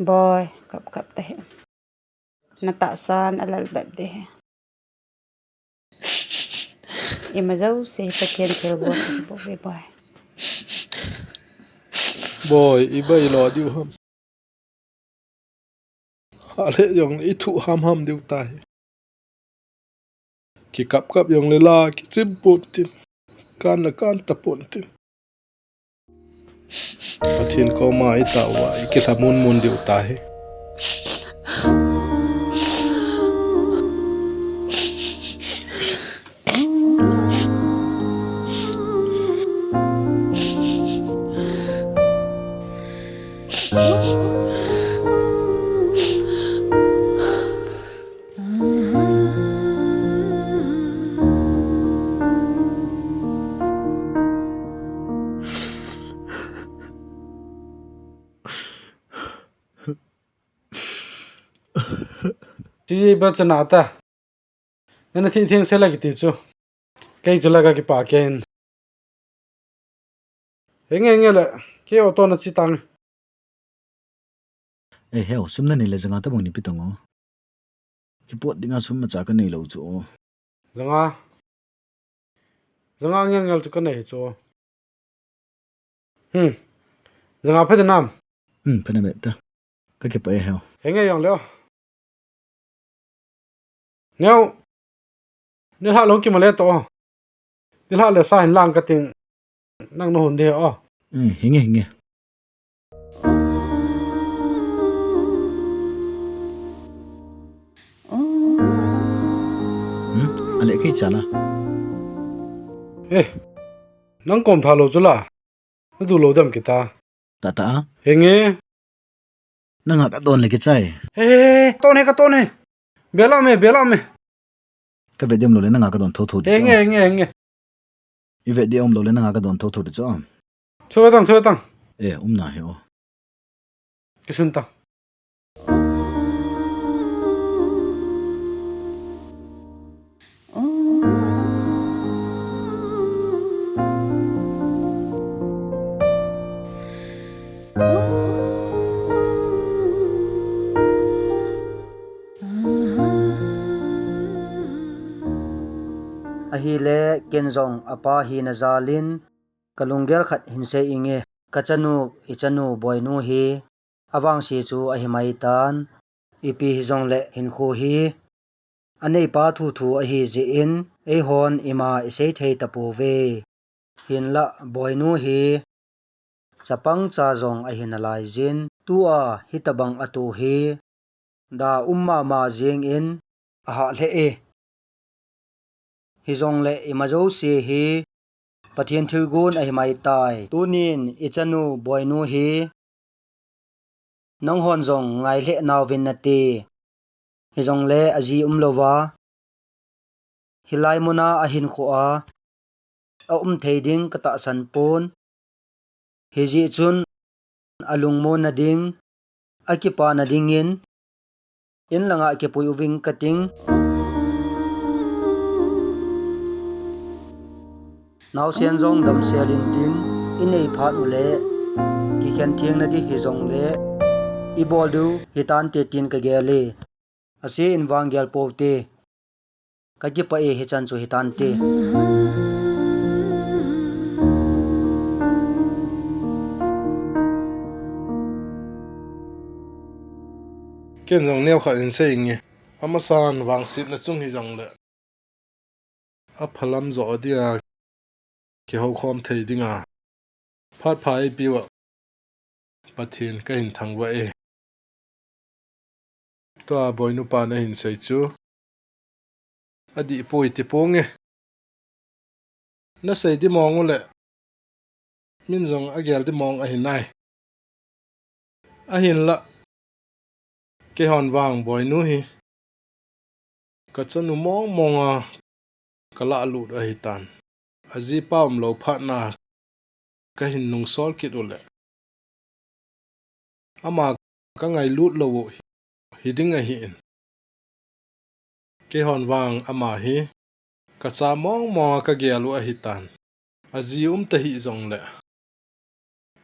Boy, kap teh. Natasan alal bab deh. Imazau se patien terbot boy. Boy, iba ilo diu ham. Ale yong i thu ham diu tai. Ki kap yong le la ki chim tin. Kan ta tin. Pathin ko ma i ta wa i ki mun diu tai. Ti ba chana ta. Nana thi thiang se la ki ti chu. Kai chula ka ki pa ken. Henge la ke auto na chi tang. Heo, sumna ni le janga ta bang ni pitango. Ki pot dinga sum ma cha ka nei lo chu. Zanga ngel chu ka nei chu. Zanga phe nam. Phana be ta. Ka ke pa heo. Henge yong leo. Neo. Ni ha long ki ma le to. Ti ha le sa hin lang ka ting. Nang no hun de o. Hinge. Ale kai chala. nang kom tha lo chula na du lo dam kita Tata, henge nanga ka don le ke chai. ka ton he bela me Ka ve dem lo le nanga ka don tho tho de cho. henge I ve de om lo le nanga ka don tho tho de cho. chowa tang Na he o. kisun tang ahi le kenzong apa hi na zalin kalungel khat hinse inge kachanuk ichanu boinu hi awang si chu ahi mai tan ipi hi zong le hin khu hi anei pa thu thu ahi zi in ei hon ima isei thei tapu ve hin la boinu hi chapang cha zong ahi na lai zin tua hitabang atu hi da umma ma jing in aha le e hi zong le imazo si hi pathian thilgun ahi mai tai tunin ichanu boinu hi nong hon zong ngai le nawin na ti hi zong le aji umlowa hilai muna ahin kho a theiding kata san pon hi ji chun alung mo na ding akipa na dingin in langa ke pui wing cutting now sian zong dam selin tin inei phat ule ki khen thieng na di hi zong le I bol du hitan te tin ka gele ase in wang gyal pote ka ki pa e he chan chu hitan te ken zong neo kha in se inge amasan wang sit na chung hi zong le a phalam zo dia ki ho khom thei dinga phat phai piwa pathin ka hin thangwa e to boinu pa na hin sei chu adi poi ti ponge na sei di mong le min zong agyal di mong a hin nai a hin la ke hon wang boinu hi ka chanu mong monga kala lu a hitan aji pam lo phat na ka hin nung sol kit ule ama ka ngai lut lo hiding a hi in ke hon wang ama hi ka cha mong monga ka gelu a hitan aji ta hi zong le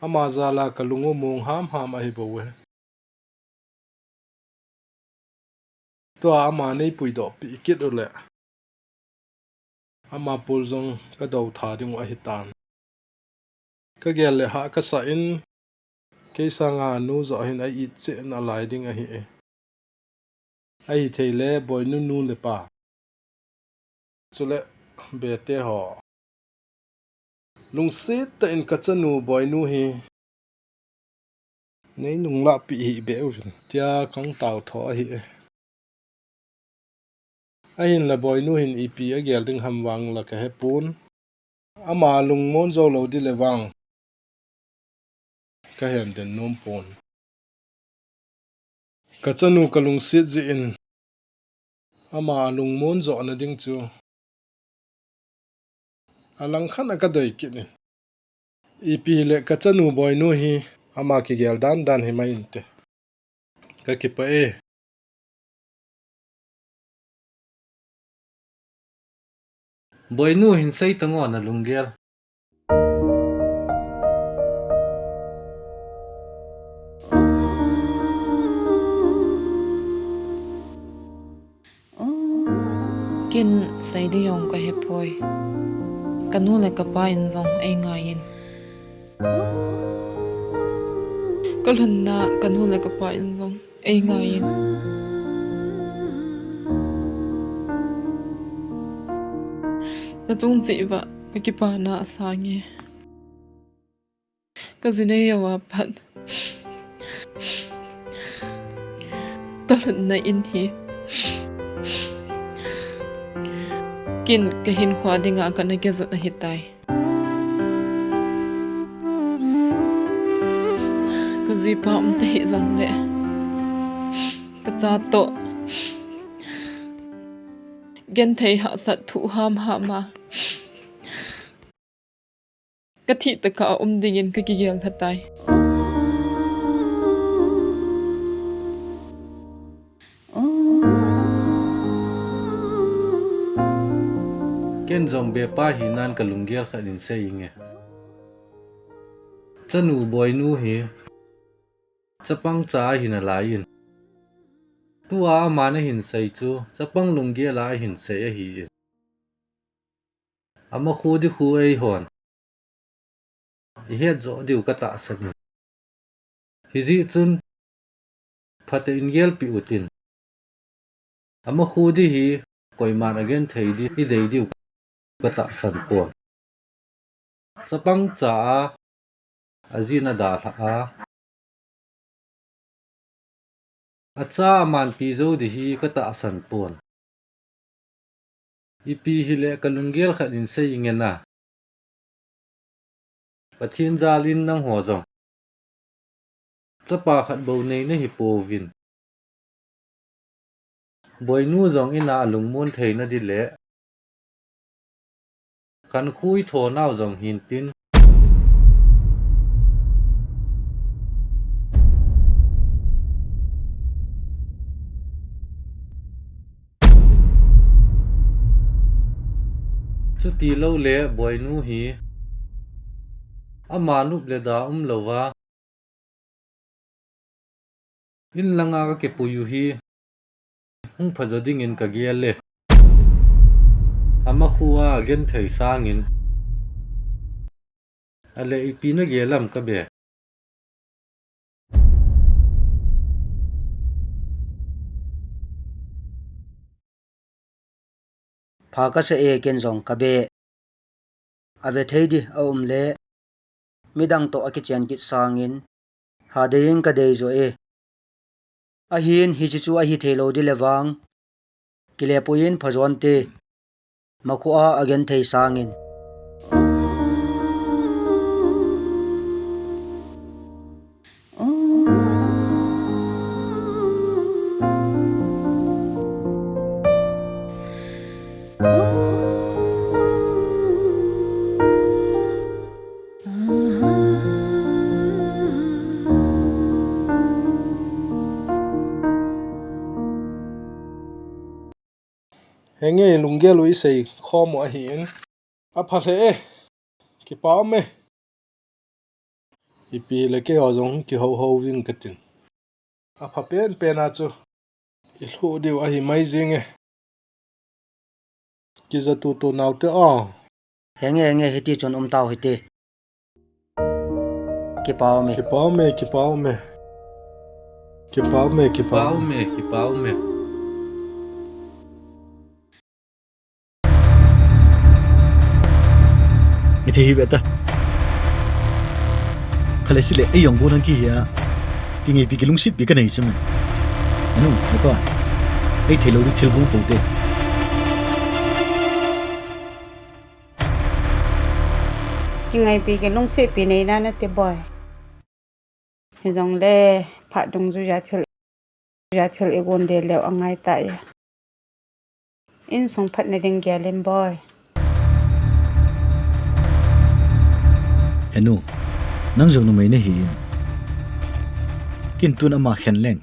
ama zala ka lungo mong ham a hi bo we to ama nei pui do pi kit ule ama pul zong ka do tha ding a hitan ka gel le ha ka sa in ke sanga nu zo hin ai che na lai ding a hi e ai theile boy nu le pa chule be te ho lung sit ta in ka chanu boy nu hi nei nung la pi hi be u tia kang tau tho hi e ai in la boy nu hin ep a gel ding ham wang la ka he pun ama lung mon zo lo di le wang ka hem den nom pon ka chanu ka lung sit ji in ama lung mon zo na ding chu alang khan ka doi ki ni ep le ka chanu boy nu hi ama ki gel dan hi mai inte ka ki pa e boy nu hin sei tango na lunggel kin sai de yong ka he poi kanu le ka pa in zong ai nga yin kalhan na kanu le ka pa in zong ai nga yin na chung chi wa ka ki pa na sa nge ka zine yawa phat kalhan na in hi kin ka hin khwa dinga ka na ke zot na hitai ka zi pa te hi zong le ka cha to gen thei ha sat thu ham ha ma ka thi ta ka dingin ka ki gel thatai ken zong be pa hi nan ka lunggel kha din se inge chanu boy nu hi chapang cha hi na lain tua ma na hin sei chu chapang lunggel la hin se hi ama khu di khu ei hon I het zo diu ka ta sanin hi ji chun phate in gel pi utin ama khu di hi koiman again thei di I dei diu ka ta san pon chapang cha azina da tha acha man pi zo di hi ka ta san pon ipi hi le kalungel khat in sei ngena pathin zalin nang ho jong chapa khat bo nei na hi povin boinu jong ina lungmun theina di le kan khui tho naw jong hin tin chu ti lo le boinu hi ama nup le da lowa in langa ka ke puyu hi hung phajoding in ka gel le ama khuwa gen thei sangin ale ipi na gelam ka be pha ka se e ken zong ka be ave thei di le midang to akichen ki sangin ha dein ka dei zo e a hin hi chu a hi thelo di lewang kile puin phazon te makua again thei sangin henge lunggel lui sei khom a hin a phathe ki pau me ipi le ke ozong ki ho wing katin a pha pen pena chu I hlu diu a hi mai zinge ki za tu to naw te henge hiti chon taw hiti ki pau me ki pau me ki pau me ki pau me ki pau me ki pau me mi the hi beta khale sile ai yong bonan ki ya ki ngi pi ki lungsit bi ka nei chum anu ne ko ai thelo ri thil bu po te ki ngai pi ke lung se pi nei na na te boy he jong le pha dong ju ya thil e gon de le angai ta ya in song phat na ding gelem boy henu nang jong no mai ne hi kin tun ama khen leng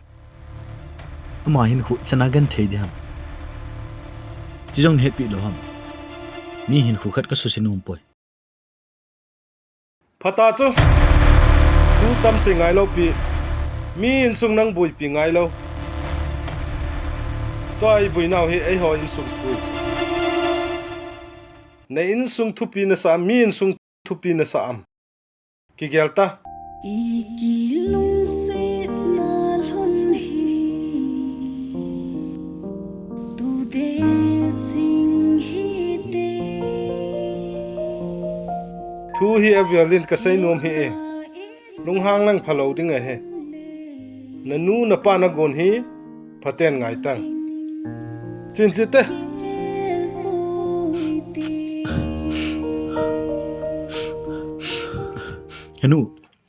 ama hin khu chana gan thei di ham chi jong het pi lo ham mi hin khu khat ka su sinum poi phata chu chu tam se ngai lo pi mi in sung nang bui pi ngai lo toi bui naw hi ai ho in sung thu na in sung thu pi na sa mi in sung thu pi na sa am ki gelta iki lung se na lon hi tu de sing hi te thu hi a violin ka sei nom hi e lung hang nang phalo ding a he na nu na pa na gon hi phaten ngai tang chin chite henu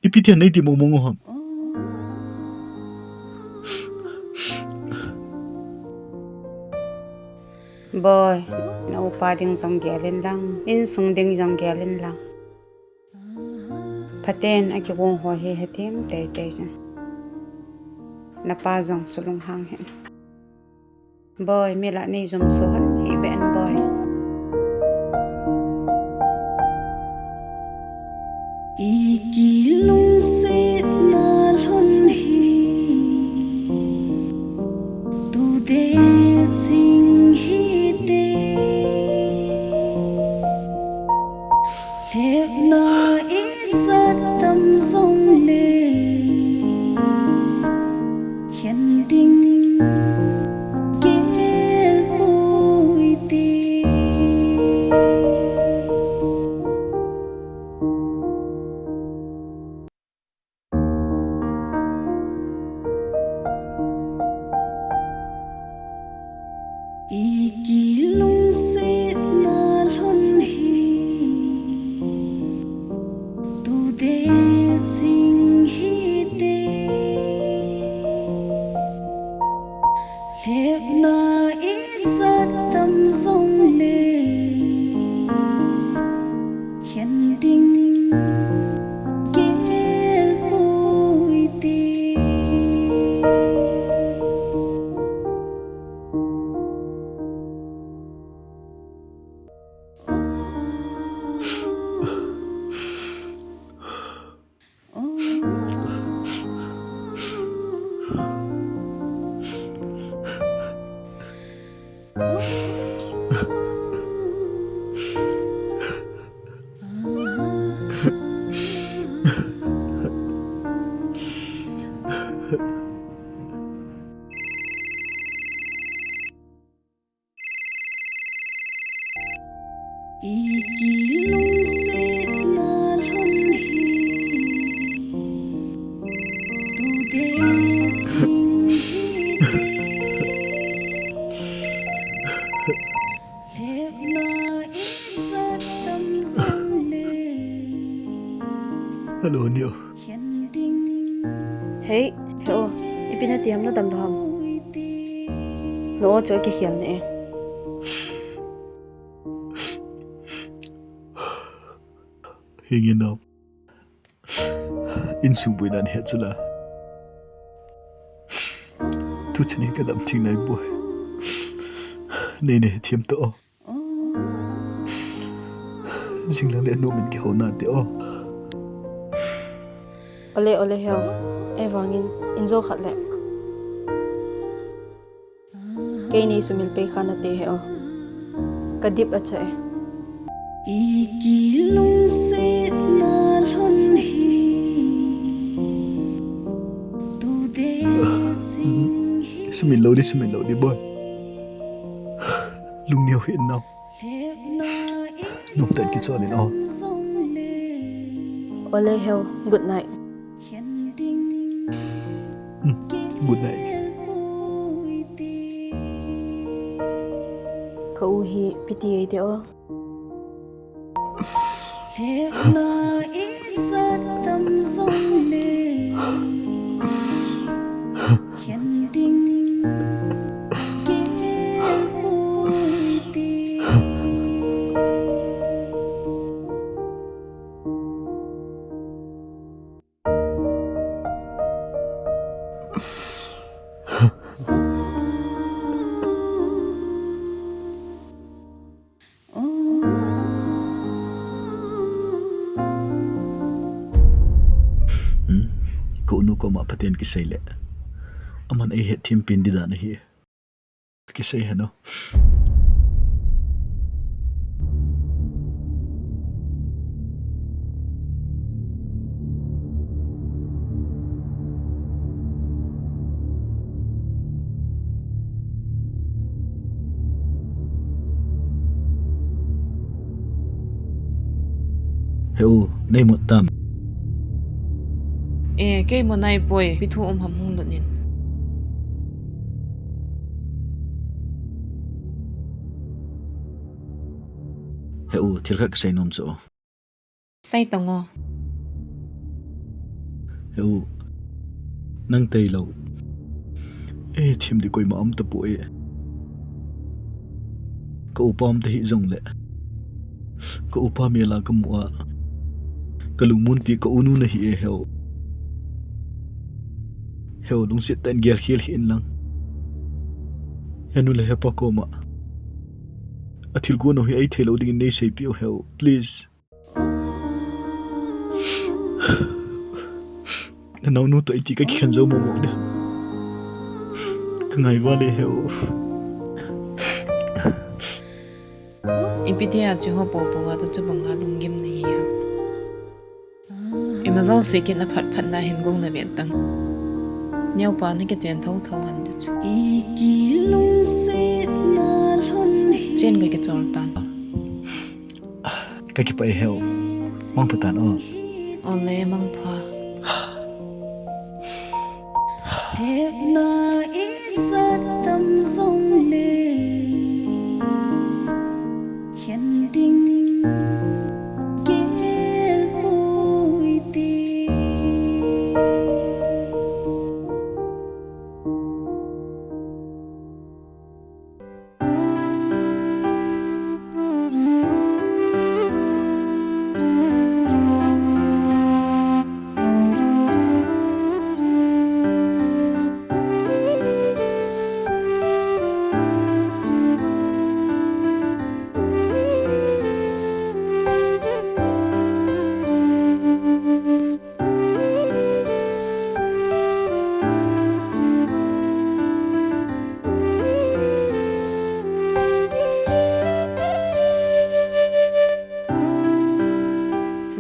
ipithian nei ti mo mongo ham boy na upa ding jong gelin lang in sung ding jong gelin lang paten aki wong ho he hetim te te jan na pa jong sulung hang hen boy mi la nei jom so han hi ben boy iki lung se na lon hi tu de sing hi te lep na isa tam song le hian ding kel hui te iki lung se na lon hi tu de sing hi te lep na isa tam song le hian ding kel hui te iki lung se na lon hi tu de sing hi te lep na isa tam song le hello niu hian ding Hey, heo, ipina tiam na dam ham. hui te No cho ki hial ne. hingin now in Chingboi nan he chula tu chani ka dam thing nai boy nei ne thiam to jingla le no min ki ho na te o Ole heo, e wangin inzo khat le. Kay ni sumil pe khana te heo. Kadip acha e. iki lung se na lon hi tu de sing hi sumin lo di boy lung niu hin now lep na num tan ki cholin o song le Ole heo, good night. hian ding good night hui te Ka u hi piti e de o. lep na isa tam song le hian ding kel hui te ko nu ko ma pathian ki sei le aman ai he thim pin di da na hi ki sei hano heu nei mo tam E kay mo nai boy pithu ham hung lunin. heu thil khak sei nom cho Sai tango. Heo nang tay lâu thiêm đi coi mà âm tập bụi cậu pom thì rong lệ cậu pom mẹ là cái mua cái lùng muốn bị cậu nu này heo heo đúng sẽ tên gel khiel hin lang henu le hepa ko ma athil go no hi ai thelo ding nei sei pio heo please na nau nu to iti ka khan zo mo mo de ngai va le heo Ipitia chu ho po po wa to chu banga lungim na hi ha imazau sekin na phat phat na hin gong na vet tang nhau pa na ke chen thau thau han de chu chen ga ke chol tan ka ki pai heo mang patan o on le mang pha Hep na isat tâm sông lê khen đinh kêu vui tì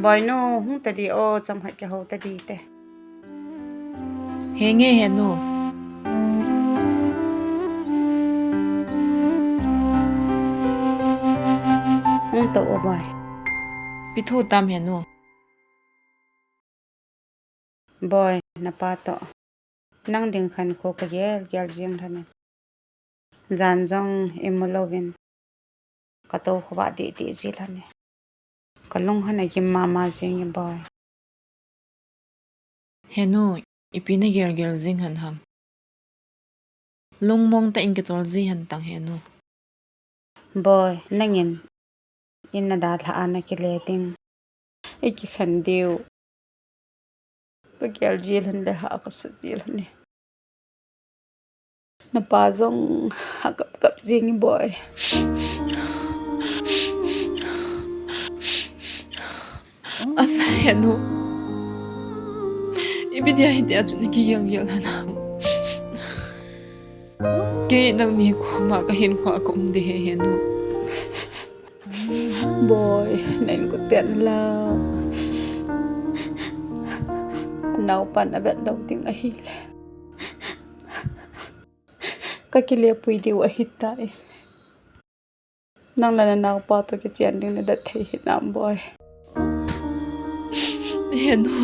Boy no hung ta di o cham hat ke ho ta di te he nge he no hung to o boy pi thu tam he no boy na pa to nang ding khan ko ka gel jing thane Jaan jong imulovin ka to khwa di di ji lane kalung hana ki mama jing boy he no ipi na gel jing han ham lung mong ta in ke chol ji han tang he no boy nangin in na da tha ana ke le ting iki khan deu ka gel ji lan de ha ka sa ji lan na pa jong ha kap jing boy asa he no ipi dia hi dia chu ni ki gel han ham ke nang ni ko ma ka hin khwa kom de he no boy nen ko ten la nau pan a vet dau ting a hi le ka ki le pui di wa hit ta is nang la na nau pa to ki chen ding na da thei hit nam boy he no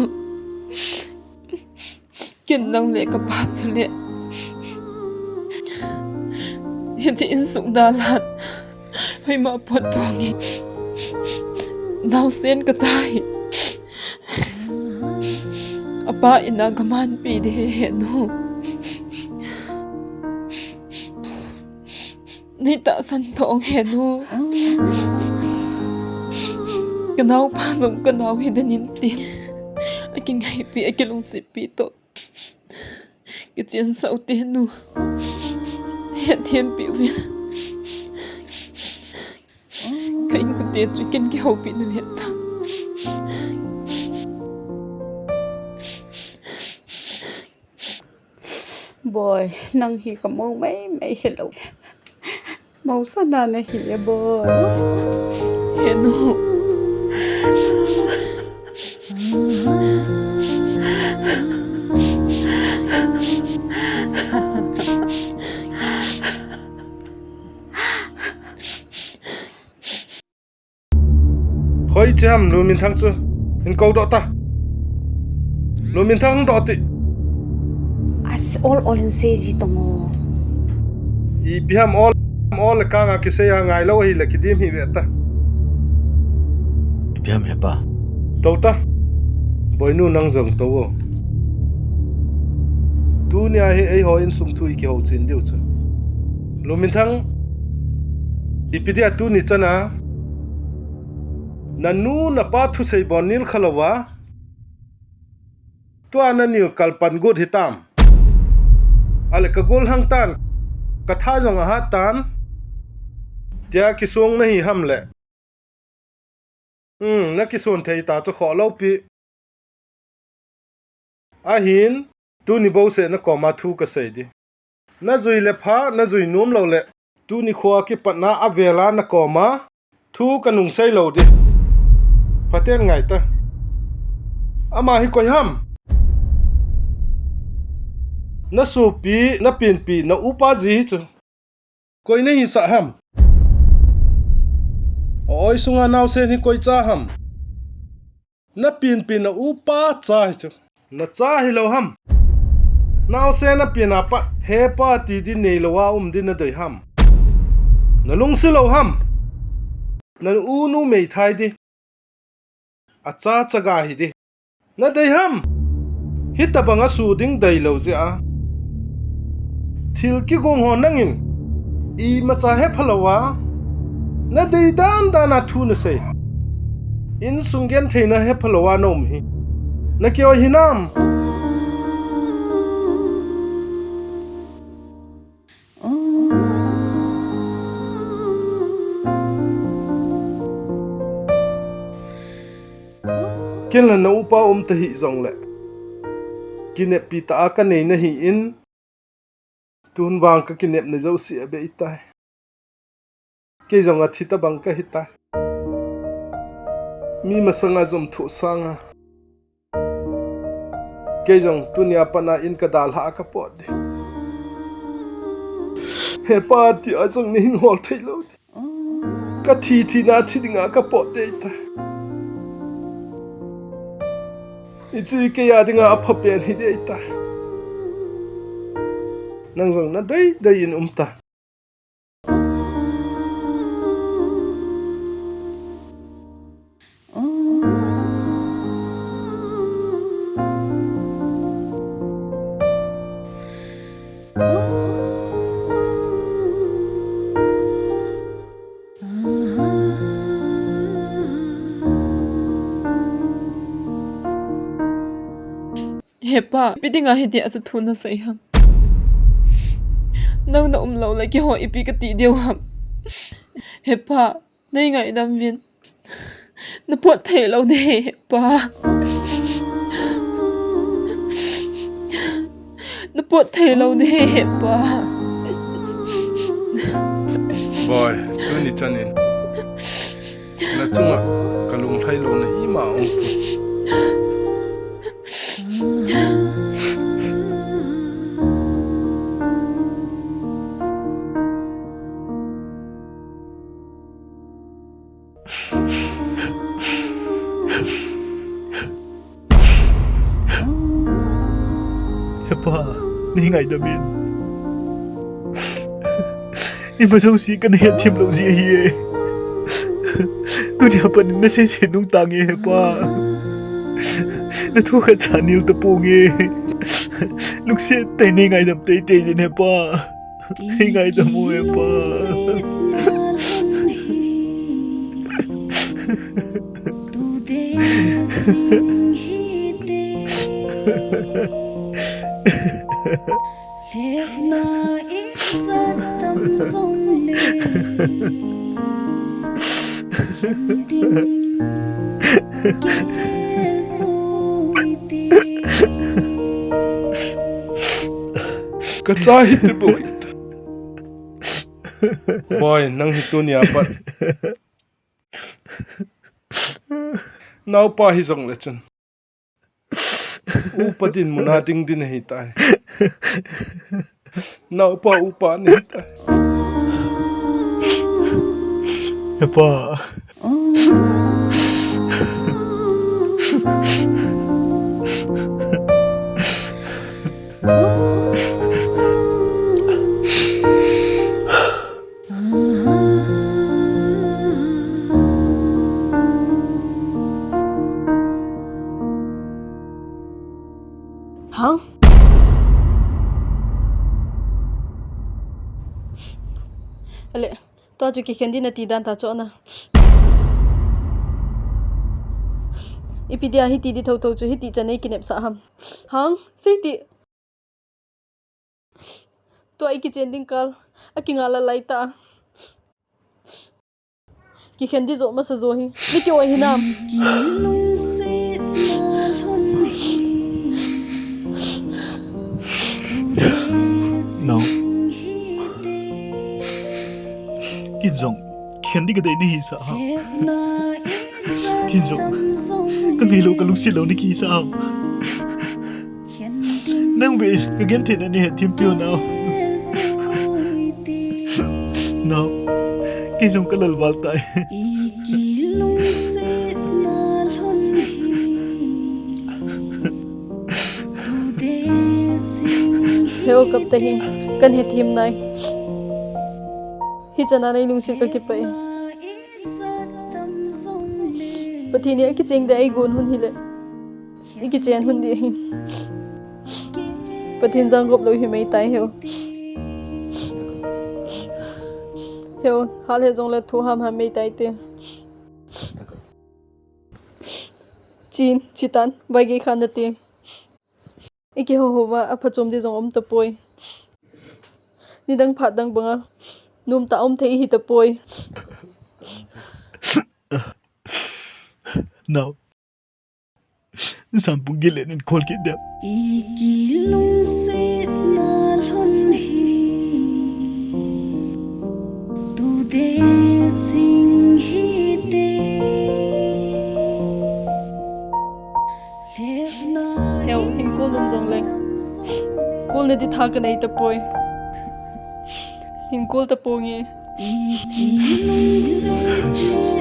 kin nang le ka pa chu le he ti in suk da lat hoi ma pot pongi nau sen ka chai apa ina gaman pi de he no ni ta san thong he no kanau pa song kanau hi danin tin aking hai pi akilung si pi to ke chen sau te no he thiam pi wi kain ko te chu ken ki ho pi na het ta boy nang hi ka mo mai hello mau sana na hi boy he no khoi cham nu min thang chu in ko do ta nu min thang do ti as all in say ji tongo I biham all ka nga ki se ya ngai lo hi la ki dim hi veta biham hepa to ta boy nu nang jong to wo tu nia hi ei ho in sum thui ki ho chin deu chu lumin thang ipidia tu ni chana nanu na pa thu sei bonil khalawa tu ananil kalpan god hitam ale ka gol hang tan ka tha jong ha tan tia ki song nahi hamle na ki son thei ta chu kho lo pi a hin tu ni bo se na ko ma thu ka sei di na zui le pha na zui num lo le tu ni khwa ki patna avela na ko ma thu ka nung sei lo di paten ngai ta ama hi koi ham na su pi na pin pi na upa ji chu koi nei sa ham oi sunga naw se ni koi cha ham na pin pi na upa cha chu na cha hi lo ham naw se na pi na pa he pa ti di nei lo wa di na doi ham na lung si lo ham na u nu mei thai di a cha cha ga hi di na dei ham hi ta banga su ding dei lo je a thil ki gong ho nangin I ma cha he phalawa na dei dan na thu na sei in sungen theina he phalawa nom hi na kyo hinam ken la no pa ta hi zong le kinep pi ta ka nei na hi in tun wang ka kinep na zo si abe itai ke zong a thita bang ka hita mi masanga zum thu sanga ke zong tunia pana in ka dal ha ka pot di he pa ti a zong ni ngol thei lo ka thi na thi dinga ka pot de ta ichi ke ya dinga a phapen hi de ta nang zong na dai in umta Hepa pidinga hidi asu thuna sai ham nang na lo la ki ho ipi ka ti deu ham hepa nei ngai dam vin na pot thei lo de hepa na pot thei lo de hepa boy tu ni chanin na chunga kalung thai lo na I ma ong Hepa ni ngai da min I ma zo si kan he thim lo ji hi e tu dia pan na se nung tang e hepa na thu kha chanil ta pung e luk se te ni ngai dam te jin hepa ni ngai da mu hepa Lefna izat tam song le yanding kelruiti ka cha hi te bo boy nang hi tu nia pat now pa hi zong le chun upadin muna ding din hi tai now pa upa ni tai Hepa Hang ale to chu ki khendi na ti dan ta cho na ipidia hi ti di thau thau chu hi ti chanei kinep sa ham hang sei ti to ai ki chending kal akinga la laita ki khendi zo ma sa zo hi ni ki oi hinam no kin zong khen đi cái đấy đi sao kin zong cái ngày lâu cái lúc xin lâu đi kia sao nang bị cái gen thế này thêm tiêu nào no kin zong cái lần vào tại heo kap te hin kan he thim nai hi chana nei lung sit ka ki pai pathini ki cheng de ai gon hun hi le ki chen hun di hi pathin jang gop lo hi mai tai heo hal he jong le thu ham mai tai te chin chitan bai ge khan te iki ho wa aphachom di jong om ta poi ni dang phat dang banga num ta om thei hi ta poi no sam pung gile nen khol ki da iki lung se na lon hi tu de sing hi te heo hin ko lum jong le kol ne di tha ka nei ta poi hin kol ta po nge iki lung se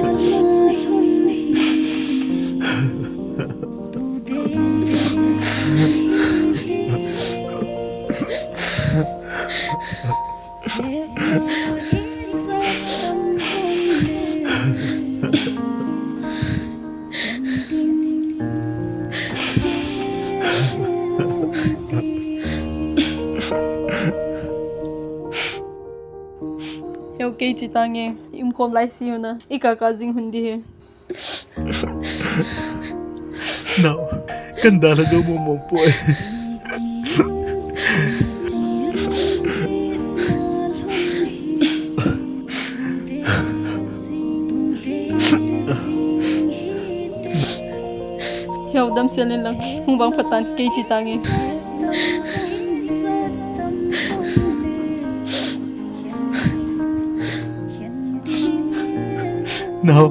na lon hi tu de heo ke chi ta nge im kom lai si na ika ka jing hun di he no kan da la do mo mo poi heo dam sel lang hung bang phatan ke chi ta nge no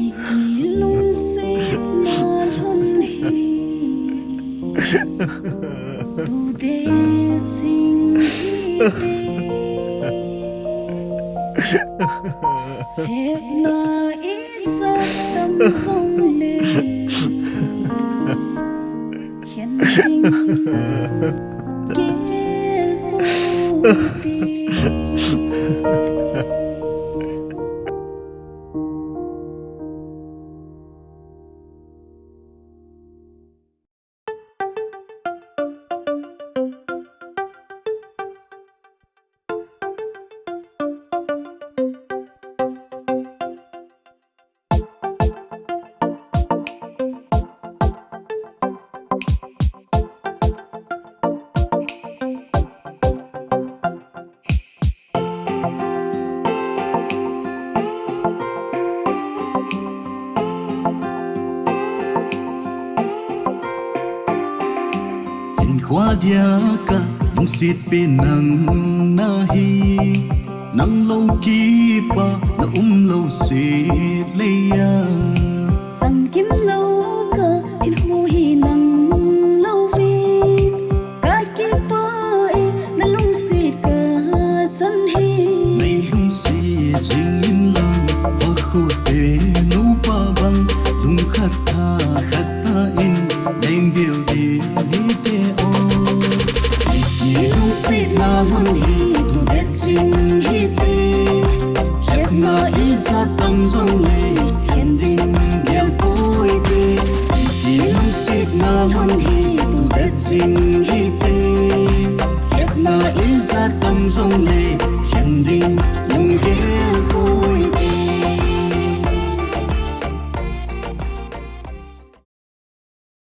iki lung se na lon hi tu de sing hi te na isa tam song le khen ding qua dia ka lung sit pe nang na hi nang lâu ki pa na lâu sit le ya san kim lâu ka hin hu hi nang lâu vin ka ki pa e na lung sit ka chan hi nay lung sit jing in lang va khut